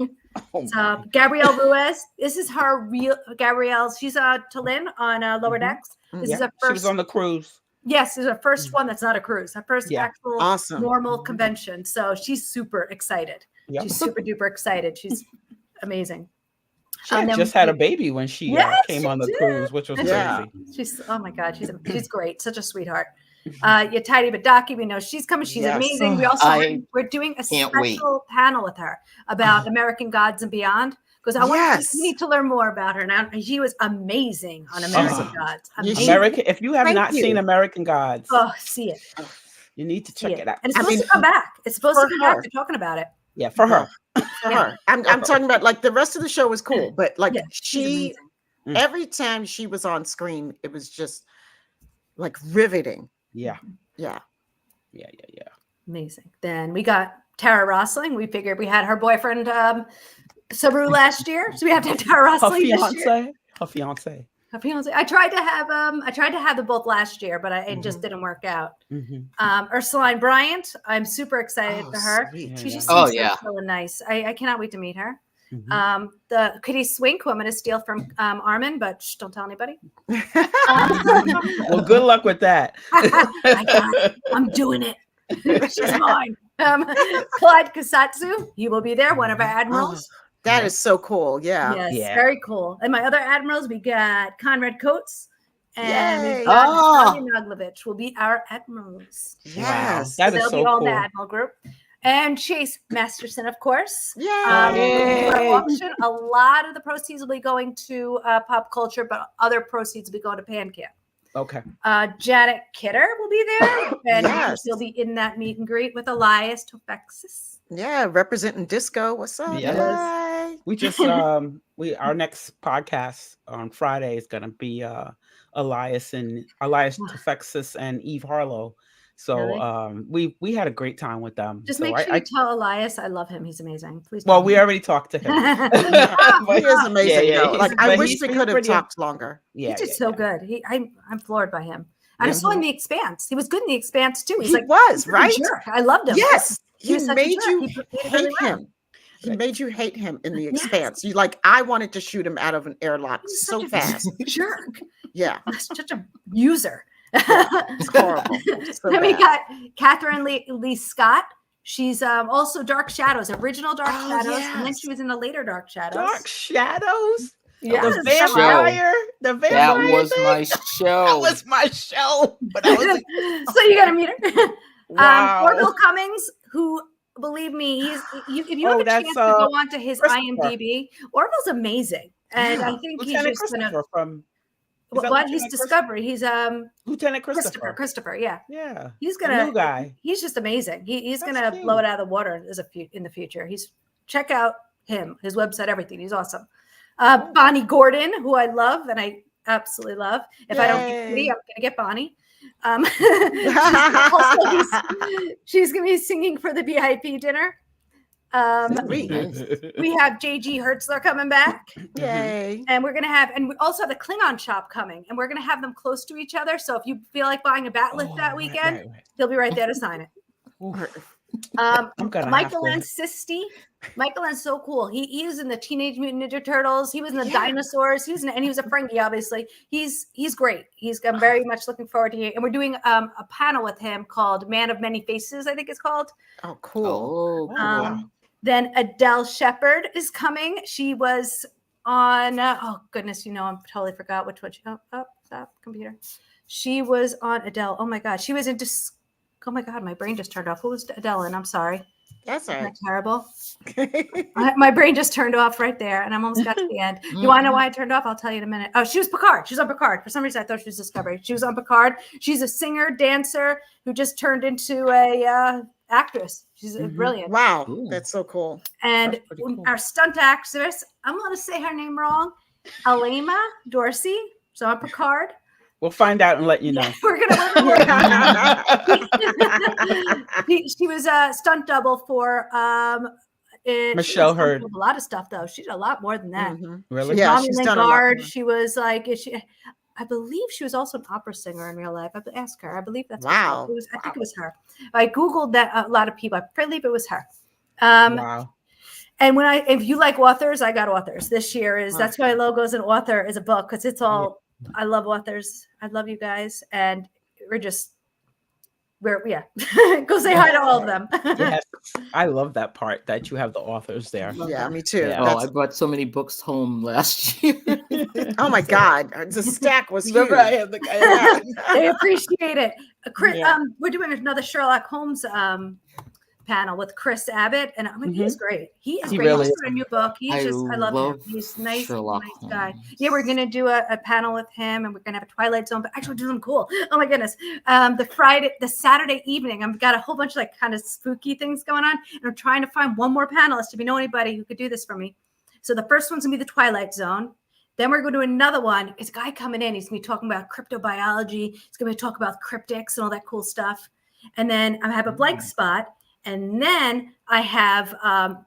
Oh, So Gabrielle Ruiz, this is her real Gabrielle. She's to Lynn on Lower Decks. This is her she was first. on the cruise. Yes, this is her first one that's not a cruise. Her first actual Awesome. normal convention. So she's super excited. Yep. She's super duper excited. She's amazing. She had just had a baby when she came on the cruise, which was crazy. She's oh my god, she's great, such a sweetheart. Yatati Badaki, we know she's coming. She's amazing. We also we're doing a special panel with her about American Gods and Beyond because we need to learn more about her. Now she was amazing on American Gods. American. If you have not seen American Gods, see it. You need to check it out. And it's supposed to come back. It's supposed to come back. They're talking about it. Yeah, for her. For her. I'm talking about like the rest of the show was cool, but like she every time she was on screen, it was just like riveting. Yeah. Yeah. Amazing. Then we got Tara Rosling. We figured we had her boyfriend Saru last year, so we have to have Tara Rosling this year. Her fiance. I tried to have them both last year, but it just didn't work out. Ursuline Bryant, I'm super excited for her. Sweet. She just seems so nice. I cannot wait to meet her. The Kitty Swink, who I'm going to steal from Armin, but don't tell anybody. Well, good luck with that. I got it. I'm doing it. She's mine. Clyde Kasatsu, he will be there, one of our admirals. That is so cool. Yeah. Yes, very cool. And my other admirals, we got Conrad Coates and we got Natalia Naglovich will be our admirals. Yes. That is they'll so be all cool. the admiral group. And Chase Masterson, of course. Yay. Our auction. A lot of the proceeds will be going to pop culture, but other proceeds will be going to PanCam. Okay. Janet Kidder will be there, and she'll be in that meet and greet with Elias Tofexis. Yeah, representing disco. What's up? Yes. We just our next podcast on Friday is gonna be Elias Tofexis and Eve Harlow. So we had a great time with them. Just so make sure you tell Elias I love him. He's amazing. Please. Well, we already talked to him. He is amazing. Yeah, like I wish we could have talked longer. Yeah, he's just so good. I'm floored by him. And I saw in The Expanse. He was good in The Expanse too. He's right. Jerk. I loved him. Yes, he made you hate hate him. He made you hate him in The Expanse. You I wanted to shoot him out of an airlock so fast. Jerk. Yeah, such a user. It's horrible. So then we got Catherine Lee Scott. She's also Dark Shadows, original Dark Shadows, and then she was in the later Dark Shadows. Dark Shadows? Yeah, the vampire. The vampire. That was my show. That was my show. But I was so you got to meet her. Wow. Orville Cummings, who, believe me, if you have a chance to go onto his IMDb, Orville's amazing, and I think Lieutenant he's just going to. What he's Discovery. He's Lieutenant Christopher. Christopher, yeah. Yeah. He's gonna new guy. He's just amazing. He's gonna blow it out of the water in the future. Check out him, his website, everything. He's awesome. Bonnie Gordon, who I love and I absolutely love. If I don't get Kitty, I'm gonna get Bonnie. She's gonna be singing for the VIP dinner. We have JG Hertzler coming back. Yay. And we also have the Klingon shop coming, and we're going to have them close to each other. So if you feel like buying a bat lift that weekend, they'll be right there to sign it. I'm gonna Michael have to. Ansisti. Michael is so cool. He was in the Teenage Mutant Ninja Turtles. He was in the Yeah. Dinosaurs. And he was a Ferengi, obviously. He's great. I'm very much looking forward to it. And we're doing a panel with him called Man of Many Faces, I think it's called. Oh, cool. Oh, wow. Then Adele Shepard is coming. She was on, oh goodness, I totally forgot which one. Stop, computer. She was on Adele. Oh my God. She was in oh my God, my brain just turned off. Who was Adele in? I'm sorry. That's all Isn't right. that terrible? My brain just turned off right there, and I'm almost got to the end. You want to know why it turned off? I'll tell you in a minute. Oh, she was Picard. She was on Picard. For some reason, I thought she was Discovery. She was on Picard. She's a singer, dancer who just turned into a actress. She's brilliant. Wow, Cool. that's so cool. And That's pretty cool. our stunt actress, I'm going to say her name wrong, Alema Dorsey. So on Picard. We'll find out and let you know. We're gonna she was a stunt double for Michelle Hurd. A lot of stuff though. She did a lot more than that. Really? Yeah, Mommy she's done a lot Lingard. more. She was like, I believe she was also an opera singer in real life. I asked her. I believe that's Wow. I think it was her. I googled that. A lot of people. I believe it was her. Wow. And if you like authors, I got authors. This year that's why logo is an author is a book because it's all. I love authors. I love you guys, and go say hi to all of them. Yes. I love that part that you have the authors there. Yeah, me too. Yeah. Oh, I brought so many books home last year. Oh my God, the stack was huge. Remember, I had They appreciate it. Chris, Yeah. we're doing another Sherlock Holmes panel with Chris Abbott, and I mean, he's great. He is He great. really He's is. got a new book. I love him. love He's nice, Sherlock nice guy. Holmes. Yeah, we're gonna do a panel with him, and we're gonna have a Twilight Zone. But actually, we're doing something cool. Oh my goodness! The Saturday evening, I've got a whole bunch of like kind of spooky things going on, and I'm trying to find one more panelist. If you know anybody who could do this for me, so the first one's gonna be the Twilight Zone. Then we're going to do another one. It's a guy coming in. He's going to be talking about cryptobiology. He's going to talk about cryptics and all that cool stuff. And then I have a blank spot. And then I have the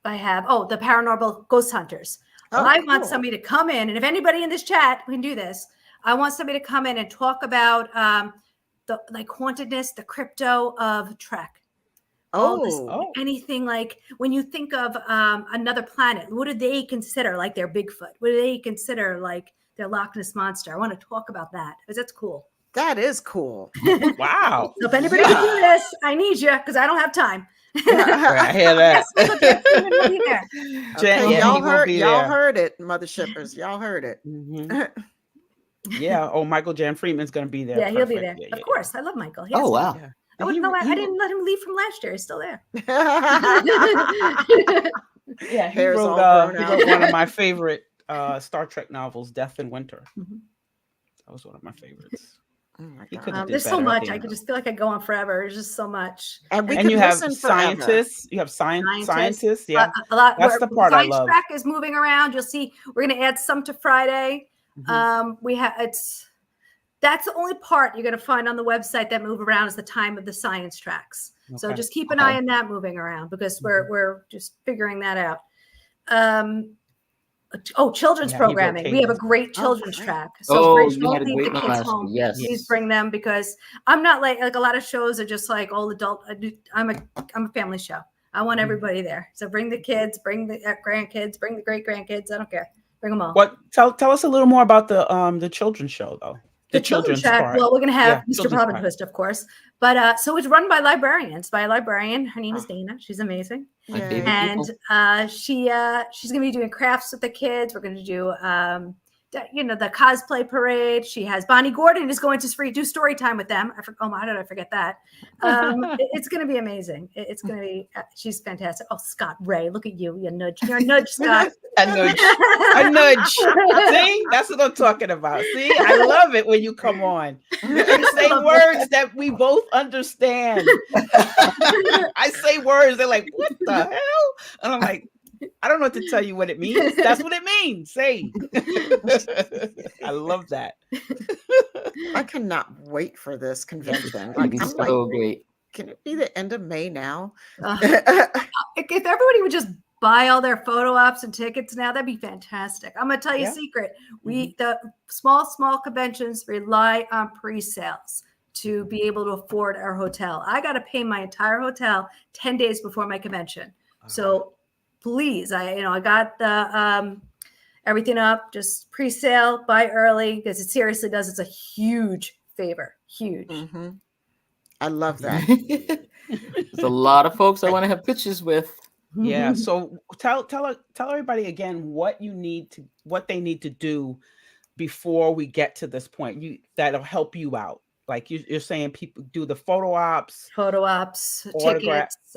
paranormal ghost hunters. I want somebody to come in. And if anybody in this chat can do this, I want somebody to come in and talk about the like hauntedness, the crypto of Trek. Anything like when you think of another planet, what do they consider like their Bigfoot? What do they consider like their Loch Ness monster? I want to talk about that because that's cool. That is cool. Wow. So if anybody can do this, I need you because I don't have time. I hear that. Okay, Yeah, y'all he will heard. be Y'all there. heard it, mother shippers. Y'all heard it. Yeah. Oh, Michael Jan Freeman's going to be there. Yeah, he'll be Perfect. there. Yeah, Of course, I love Michael. Oh, wow. Yeah. I wouldn't know why I didn't let him leave from last year. He's still there. Yeah, he Hair's wrote, all grown he out. wrote one of my favorite Star Trek novels, Death in Winter. That was one of my favorites. Oh my He God. could have did There's so better at much. the I end, could though. just feel like I go on forever. There's just so much. And we And could you have listen forever. scientists. You have scientists. Yeah. A lot. That's the part I Science love. track is moving around. You'll see. We're going to add some to Friday. That's the only part you're going to find on the website that move around is the time of the science tracks. So Okay. just keep an eye on that moving around because we're just figuring that out. Children's Yeah, he wrote programming. We have a Cadence. great children's track. Oh, Rich, you don't had a leave great the one kids last home. year. Yes. Please bring them because I'm not like a lot of shows are just like all adult. I'm a family show. I want everybody there. So bring the kids, bring the grandkids, bring the great grandkids. I don't care. Bring them all. What? Tell us a little more about the children's show, though. The children's track. part. Well, we're going to have Yeah, Mr. children's part. Robinquist, of course. But so it's run by librarians. By a librarian. Her name is Dana. She's amazing. My Yay. favorite And people. she's going to be doing crafts with the kids. We're going to do the cosplay parade. She has Bonnie Gordon is going to do story time with them. How did I forget that? It's going to be amazing. It's going to be. She's fantastic. Oh, Scott Ray, look at you. You're a nudge, Scott. A nudge. See, that's what I'm talking about. See, I love it when you come on. You say words that we both understand. I say words, they're like, what the hell? And I'm like, I don't know what to tell you what it means. That's what it means. Say. I love that. I cannot wait for this convention. It'd be I'm so like, great. can it be the end of May now? If everybody would just buy all their photo ops and tickets now, that'd be fantastic. I'm gonna tell you a secret. The small conventions rely on pre-sales. to be able to afford our hotel. I got to pay my entire hotel 10 days before my convention. So please, I got the everything up, just pre-sale, buy early, because it seriously does. It's a huge favor. Huge. Mm-hmm. I love that. There's a lot of folks I want to have pictures with. Yeah. So tell everybody again what they need to do before we get to this point. That'll help you out. Like you're saying, people do the photo ops, tickets,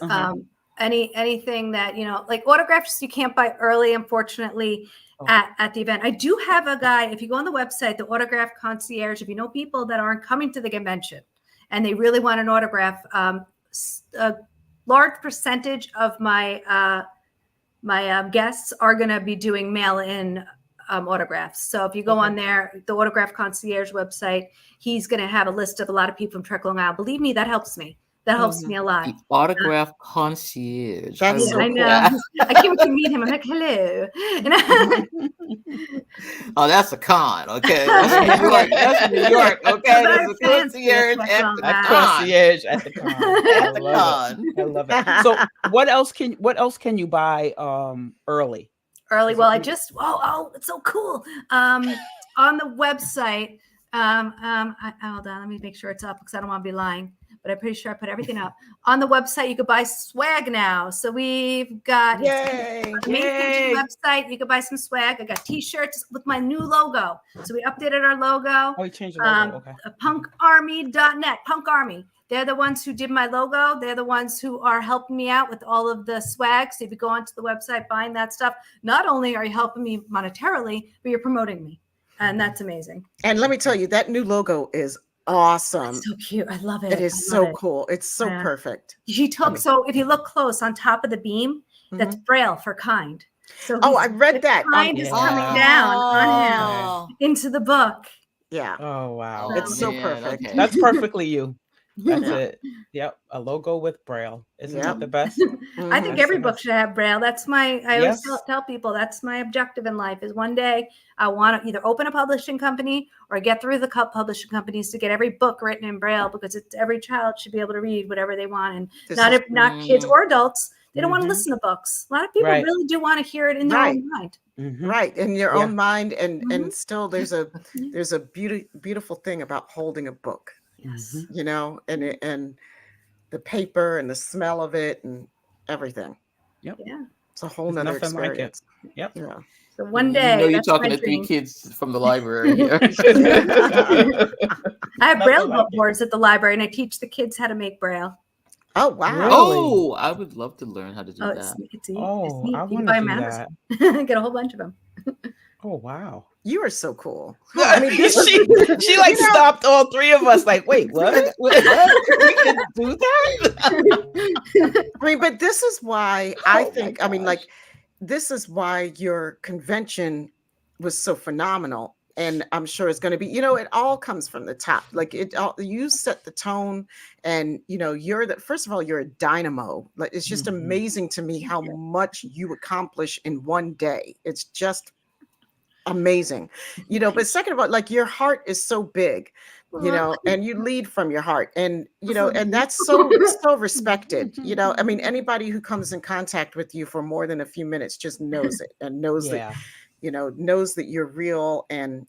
anything that, like autographs you can't buy early, unfortunately, at the event. I do have a guy, if you go on the website, the autograph concierge, if you know people that aren't coming to the convention and they really want an autograph, a large percentage of my guests are going to be doing mail-in autographs. So if you go on there, the autograph concierge website, he's going to have a list of a lot of people from Trek Long Island. Believe me, that helps me. That helps me a lot. The autograph concierge. That's I know. I can't wait to meet him. I'm like, hello. Oh, that's a con. Okay, that's New York. That's New York. Okay, that's a concierge at the con. Concierge at the con. At the con. I love it. So, what else can you buy early? Well, it's so cool. On the website, hold on, let me make sure it's up because I don't want to be lying. But I'm pretty sure I put everything up. On the website, you could buy swag now. So we've got on the main page of the website, you could buy some swag. I got t-shirts with my new logo. So we updated our logo. Oh, we changed the logo. Okay. Punkarmy.net. Punk Army. They're the ones who did my logo. They're the ones who are helping me out with all of the swag. So if you go onto the website, buying that stuff, not only are you helping me monetarily, but you're promoting me. And that's amazing. And let me tell you, that new logo is awesome. It's so cute. I love it. It is so cool. It's so perfect. So if you look close on top of the beam, that's Braille for kind. So I read that. Kind is coming down on him into the book. Yeah. Oh wow. It's so perfect. Okay. That's perfectly you. That's it. Yep. A logo with Braille. Isn't that the best? I think every book should have Braille. That's I always tell people that's my objective in life is one day I want to either open a publishing company or get through the publishing companies to get every book written in Braille, because every child should be able to read whatever they want. And not kids or adults. They don't want to listen to books. A lot of people really do want to hear it in their own mind. Right. In your own mind. And still there's a beautiful thing about holding a book. Yes. And the paper and the smell of it and everything. Yep. Yeah. It's a whole nother experience. Like it. Yep. Yeah. So one day, you're talking to three kids from the library here. I have Braille boards at the library, and I teach the kids how to make Braille. Oh wow! Really? Oh, I would love to learn how to do that. It's neat. I want to do that. Get a whole bunch of them. Oh wow! You are so cool. I mean, she like stopped all three of us. Like, wait, what? We can do that? I mean, but this is why I think. I mean, like, this is why your convention was so phenomenal, and I'm sure it's going to be. It all comes from the top. Like you set the tone, and first of all, you're a dynamo. Like, it's just amazing to me how much you accomplish in one day. It's just amazing, but second of all, like, your heart is so big, and you lead from your heart, and and that's so respected. I mean, anybody who comes in contact with you for more than a few minutes just knows it, and knows that knows that you're real, and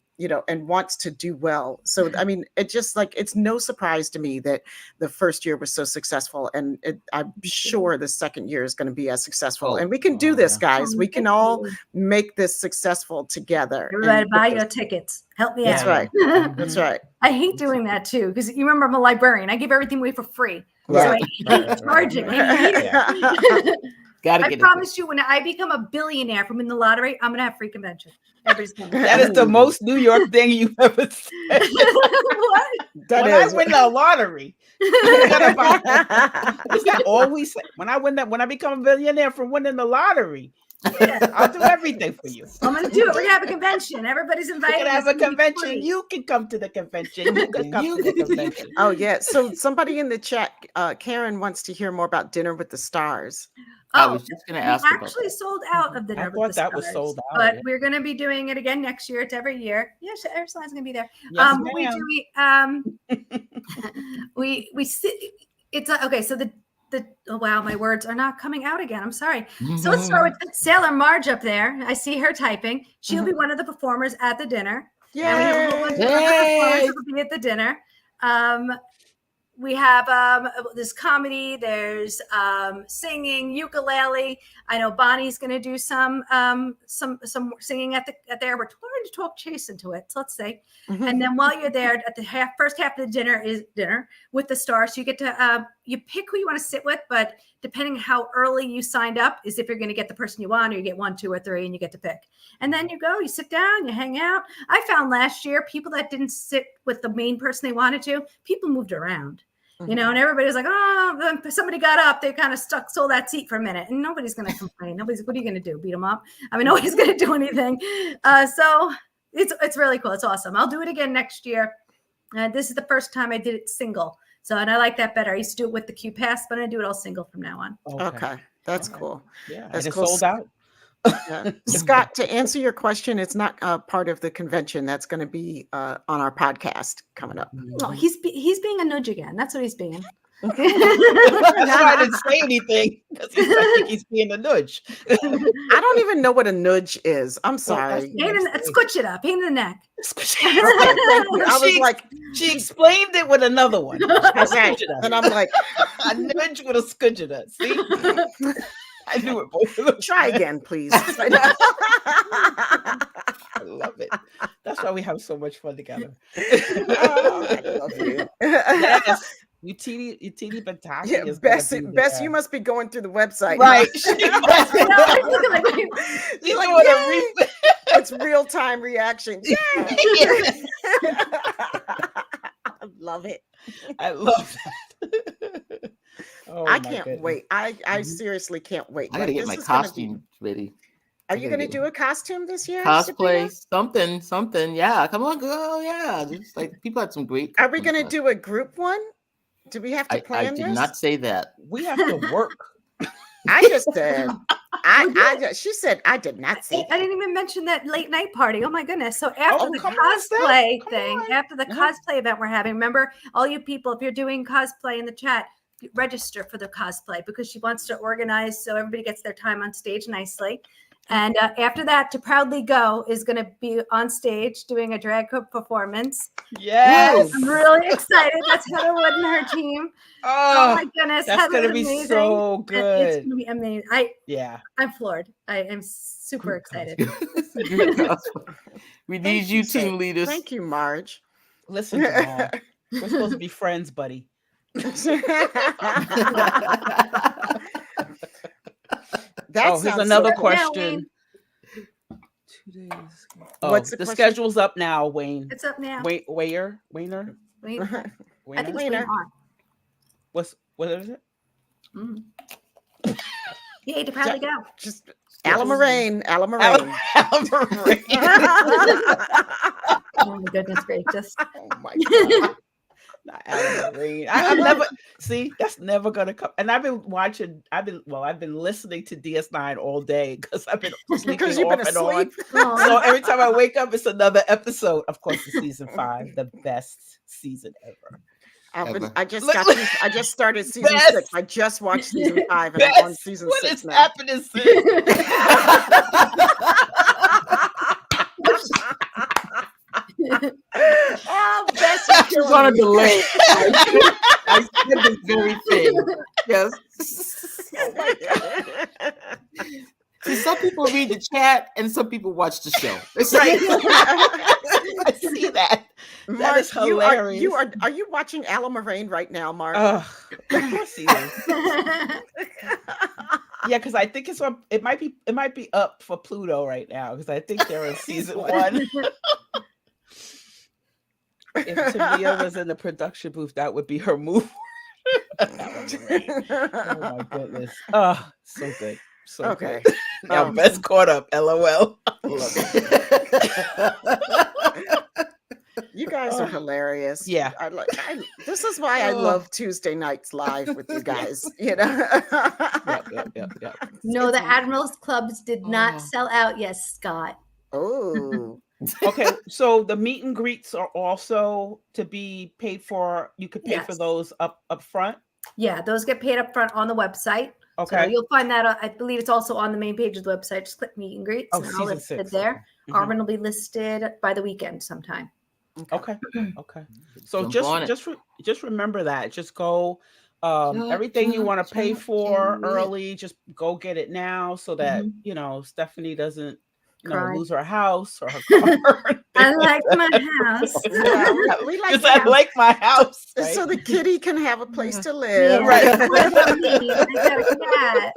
and wants to do well. So I mean, it's no surprise to me that the first year was so successful, and I'm sure the second year is going to be as successful. And we can do this, guys. We can all make this successful together. Everybody buy your tickets. Help me out. That's right. That's right. I hate doing that too, because you remember I'm a librarian. I give everything away for free. Right. So I hate charging. I promise you, when I become a billionaire from in the lottery, I'm gonna have free convention every single day. That is the most New York thing you've ever said. What? I win the lottery, is that all we say? When I become a billionaire from winning the lottery, I'll do everything for you. I'm gonna do it. We're gonna have a convention. Everybody's invited. We're gonna have a convention. You can come to the convention. You can come to the convention. Oh yeah. So somebody in the chat, Karen, wants to hear more about Dinner with the Stars. I was just going to ask we about actually that. sold out of Dinner I with thought the that was Stars, sold out. but Yeah. we're going to be doing it again next year. It's every year. Yeah, Ursula's going to be there. Yes, We see it's okay. So the oh wow, my words are not coming out again. I'm sorry. So let's start with Sailor Marge up there. I see her typing. She'll be one of the performers at the dinner. Yay. And we have a whole bunch of other performers that will be at the dinner. We have there's comedy, there's singing, ukulele. I know Bonnie's going to do some singing at there. We're trying to talk Chase into it, so let's say. And then while you're there, at the first half of the dinner is dinner with the stars. So you get to you pick who you want to sit with, but depending how early you signed up is if you're going to get the person you want, or you get 1, 2, or 3, and you get to pick. And then you go, you sit down, you hang out. I found last year people that didn't sit with the main person they wanted to, people moved around. You know, and everybody's like, oh, somebody got up. They kind of stole that seat for a minute, and nobody's going to complain. Nobody's, what are you going to do? Beat them up? I mean, nobody's going to do anything. So it's really cool. It's awesome. I'll do it again next year. This is the first time I did it single. So, and I like that better. I used to do it with the Q Pass, but I'm going to do it all single from now on. Okay. That's cool. Yeah, that's and cool. It's sold out. Yeah. Scott, to answer your question, it's not part of the convention. That's going to be on our podcast coming up. Oh, he's being a nudge again. That's what he's being. That's why I didn't say anything, because I think he's being a nudge. I don't even know what a nudge is. I'm sorry. Squish it up. Pain in the neck. I was like, she explained it with another one. And I'm like, a nudge with a scudgeta. See? I knew it both of them. Try again, please. I love it. That's why we have so much fun together. Oh, I love you. Yes. You teeny bataki. Yeah, Bess, you must be going through the website. Right. It's real time reaction. Yay! I love it. I love that. Oh, I can't wait. I seriously can't wait. I gotta get my costume ready. Are you gonna do a costume this year? Cosplay, something. Yeah, come on, girl. Yeah, just like people had some great. Are we gonna do a group one? Do we have to plan this? I did not say that. We have to work. I just said. She said I did not say. I didn't even mention that late night party. Oh my goodness! So after the cosplay thing, after the cosplay event we're having, remember all you people, if you're doing cosplay in the chat, register for the cosplay, because she wants to organize so everybody gets their time on stage nicely. And after that, To Proudly Go is going to be on stage doing a drag performance. Yes. I'm really excited. That's Heather Wood and her team. Oh my goodness. That's going to be amazing. so good. It's going to be amazing. I'm floored. I am super excited. We need you, team leaders. Thank you, Marge. Listen, Jamal, we're supposed to be friends, buddy. Here's another question. 2 days. What's the schedule's up now, Wayne? It's up now. Wayner? I think it's Wayner. What is it? Yeah, To Proudly Go. Just Alamaraine. Oh my goodness gracious. Oh my God. Not Alamaraine. I'm never see. That's never gonna come. And I've been listening to DS9 all day because I've been sleeping off and on. So every time I wake up, it's another episode. Of course, it's season 5, the best season ever. I just started season 6. I just watched season 5 and I'm on season 6 now. What is happening, sis? Oh, Bess, you're on a delay. I said this very thing. Yes. Oh my God. See, some people read the chat and some people watch the show. It's right. I see that. That is hilarious. Are you watching Alamaraine right now, Mark? Of course he is. Yeah, because I think it's on. It might be up for Pluto right now because I think they're in season 1. If Tamia was in the production booth, that would be her move. Oh my goodness! Oh, so good. So okay. Good. Now best caught up. LOL. You guys are hilarious. Yeah. This is why I love Tuesday nights live with you guys. You know. Yep. No, it's the Admirals Clubs did not Oh. sell out. Yes, Scott. oh. Okay, so the meet and greets are also to be paid for. You could pay for Yes. those up front. Yeah, those get paid up front on the website. So Okay. you'll find that. I believe it's also on the main page of the website. Just click meet and greets, Oh, and all season listed 6. there. Okay. Armin will be listed by the weekend sometime. Okay. So Jump on just remember that. Just go. Everything you want to pay for early, just go get it now, so that Stephanie doesn't Cry. lose her house or her car. I like my house. Yeah, we like Because to I have- like my house. Right? so the kitty can have a place to live. Yeah. Right. What about me? I got a cat.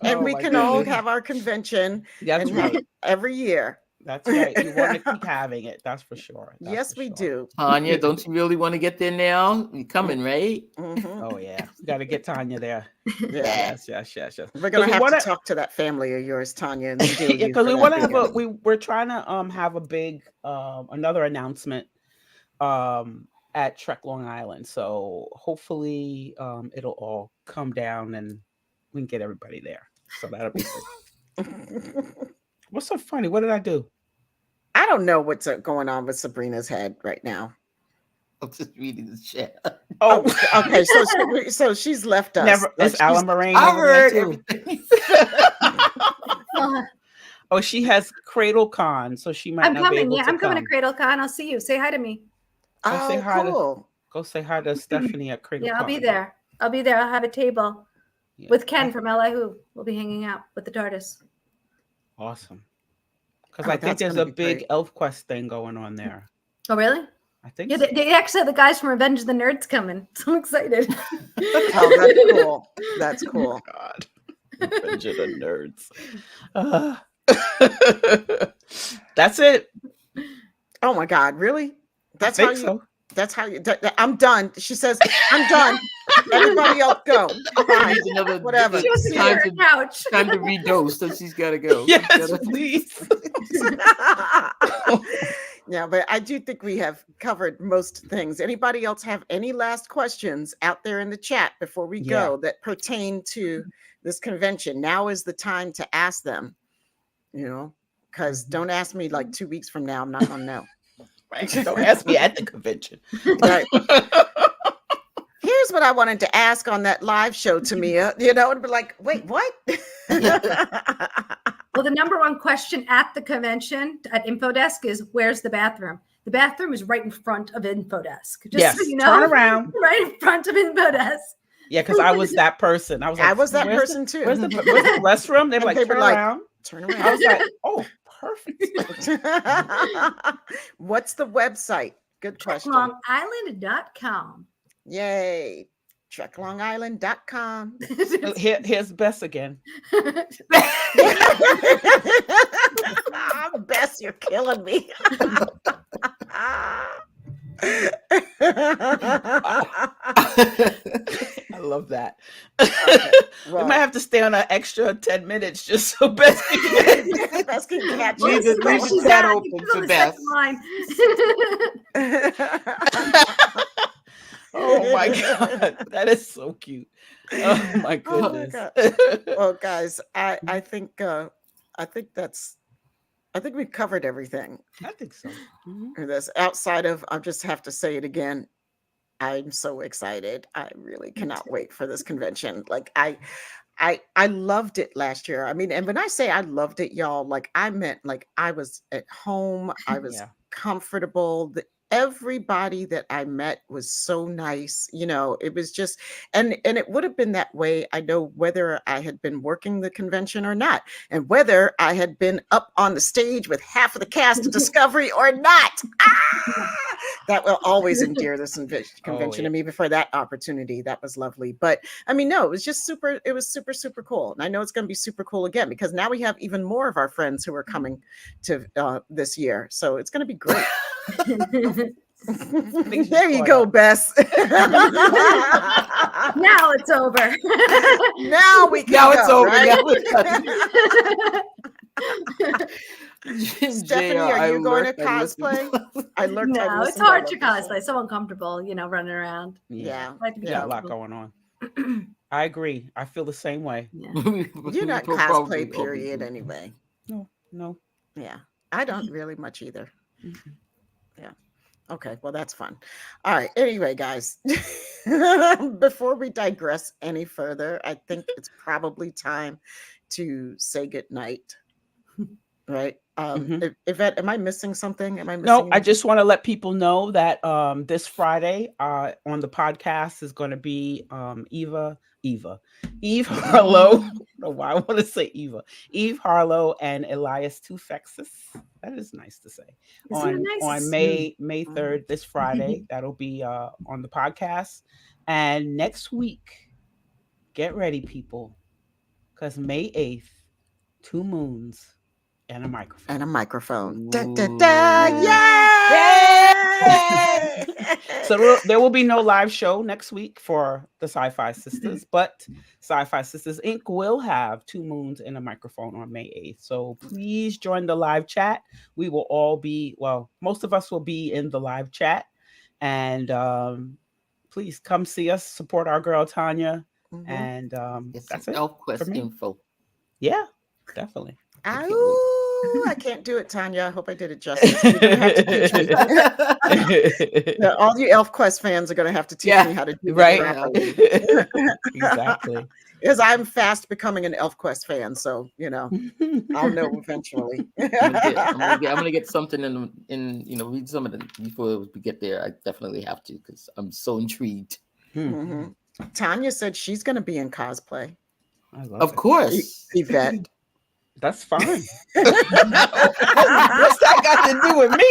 And Oh, we my can all goodness. have our convention That's and right. every year. That's right. You want to keep having it. That's for sure. That's Yes, for we sure. do. Tanya, don't you really want to get there now? You're coming, right? Mhm. Oh yeah, got to get Tanya there. Yeah. Yes. We're gonna we have wanna- to talk to that family of yours, Tanya, and steal you because for we that want to have weekend. we're trying to have a big another announcement at Trek Long Island. So hopefully it'll all come down and we can get everybody there. So that'll be good. What's so funny? What did I do? I don't know what's going on with Sabrina's head right now. I'm just reading the chat. Oh, okay. So she's left us. Never. Like, It's Alan Moraine. I over there, heard too. everything. Oh, she has Cradle Con, so she might I'm not be coming. able Yeah, to I'm coming to come. CradleCon. I'll see you. Say hi to me. Go say Oh, hi to- cool. Go say hi to Stephanie at Cradle Yeah, Con. I'll be there. I'll have a table Yeah. with Ken from LA Who. We'll be hanging out with the TARDIS. Awesome. Because Oh, I think that's there's gonna a be big great. Elf Quest thing going on there. Oh, really? I think Yeah, so. they actually have the guys from Revenge of the Nerds coming. So I'm excited. Oh, that's cool. That's cool. God. Revenge of the Nerds. That's it. Oh my God, really? That's I how think you. so. That's how you. I'm done. She says, "I'm done. Everybody else go." Fine. Needs another- Whatever. She wants to See get ya. on her couch. Time to redose, so she's got to go. Yes, She's gotta- please. Yeah, but I do think we have covered most things. Anybody else have any last questions out there in the chat before we go that pertain to this convention? Now is the time to ask them, because don't ask me like 2 weeks from now. I'm not going to know. Right. Don't ask me at the convention. Right. Here's what I wanted to ask on that live show, Tamia, and be like, wait, what? Well, the number one question at the convention at InfoDesk is, where's the bathroom? The bathroom is right in front of InfoDesk. Just Yes, so you know, turn around. right in front of InfoDesk. Yeah, because I was that person. I was like, I was that "Where's person too. Where's the restroom? They were And like, they were turn like, around. Turn I around. was like, oh, perfect. What's the website? Good question. LongIsland.com. Yay. TrekLongIsland.com. Here's Bess again. Bess, you're killing me. I love that. We might have to stay on an extra 10 minutes just so Bess can get Bess can catch Leave us. the chat open for Beth. Oh my God. That is so cute. Oh my goodness. Well, guys, I think we've covered everything. I think so. That's outside of, I'll just have to say it again. I'm so excited. I really cannot wait for this convention. Like I loved it last year. I mean, and when I say I loved it, y'all, like I meant like I was at home. I was comfortable. Everybody that I met was so nice. It was just, and it would have been that way. I know whether I had been working the convention or not, and whether I had been up on the stage with half of the cast of Discovery or not. That will always endear this convention to me. Before that opportunity, that was lovely. But I mean, no, it was just super. It was super, super cool. And I know it's going to be super cool again, because now we have even more of our friends who are coming to this year. So it's going to be great. There you go, Bess. Now it's over. Now we can Now it's go, over. right? Now it's Stephanie, are you going to cosplay? I lurked. No, it's hard to cosplay. So uncomfortable, running around. Yeah. Like to be Yeah, a lot comfortable. going on. I agree. I feel the same way. Yeah. You're not We'll probably cosplay, all be period, good. anyway. No. Yeah. I don't really much either. Mm-mm. Yeah. Okay. Well, that's fun. All right. Anyway, guys, before we digress any further, I think it's probably time to say goodnight. Right. Mhm. Yvette, am I missing something? Am I missing No, I anything? just want to let people know that this Friday on the podcast is going to be Eve Harlow. I don't know why I want to say Eve Harlow and Elias Tufexis. That is nice to say. Isn't it On nice? May 3rd, this Friday, that'll be on the podcast. And next week, get ready, people, because May 8th, 2 moons and a microphone. And a microphone. Ooh. Da, da, da, yay! So there will be no live show next week for the Sci-Fi Sisters, but Sci-Fi Sisters Inc. will have 2 moons and a microphone on May 8th. So please join the live chat. We will all be, well, most of us will be in the live chat. And please come see us, support our girl Tanya. Mhm. And Get that's some it. ElfQuest for me. info. Yeah, definitely. Ooh, I can't do it, Tanya. I hope I did it justice. You're gonna have to teach me. Yeah, all you ElfQuest fans are going to have to teach me how to do this Right. properly. Exactly. Because I'm fast becoming an ElfQuest fan, so I'll know eventually. I'm gonna get something read some of them before we get there. I definitely have to because I'm so intrigued. Mhm. Tanya said she's going to be in cosplay. I love Of it. course. Yvette. That's fine. What's that got to do with me?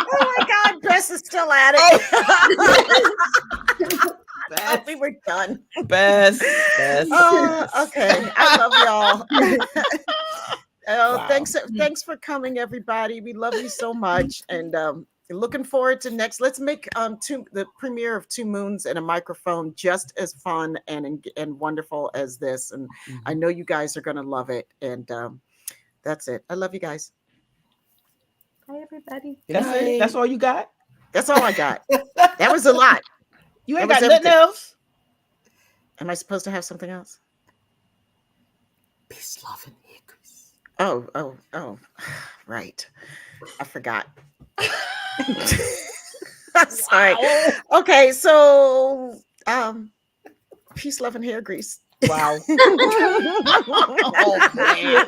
Oh my God, Bess is still at it. I think we're done. Best. Okay. I love y'all. Wow. Thanks for coming, everybody. We love you so much, and looking forward to next. Let's make the premiere of 2 Moons and a Microphone just as fun and wonderful as this. And I know you guys are gonna love it. And that's it. I love you guys. Hi, everybody. That's it. That's all you got? That's all I got. That was a lot. You ain't That got was nothing everything. else? Am I supposed to have something else? Peace, love, and increase. Oh, right. I forgot. Sorry. Okay, so peace, love, and hair grease. Wow. Oh, man.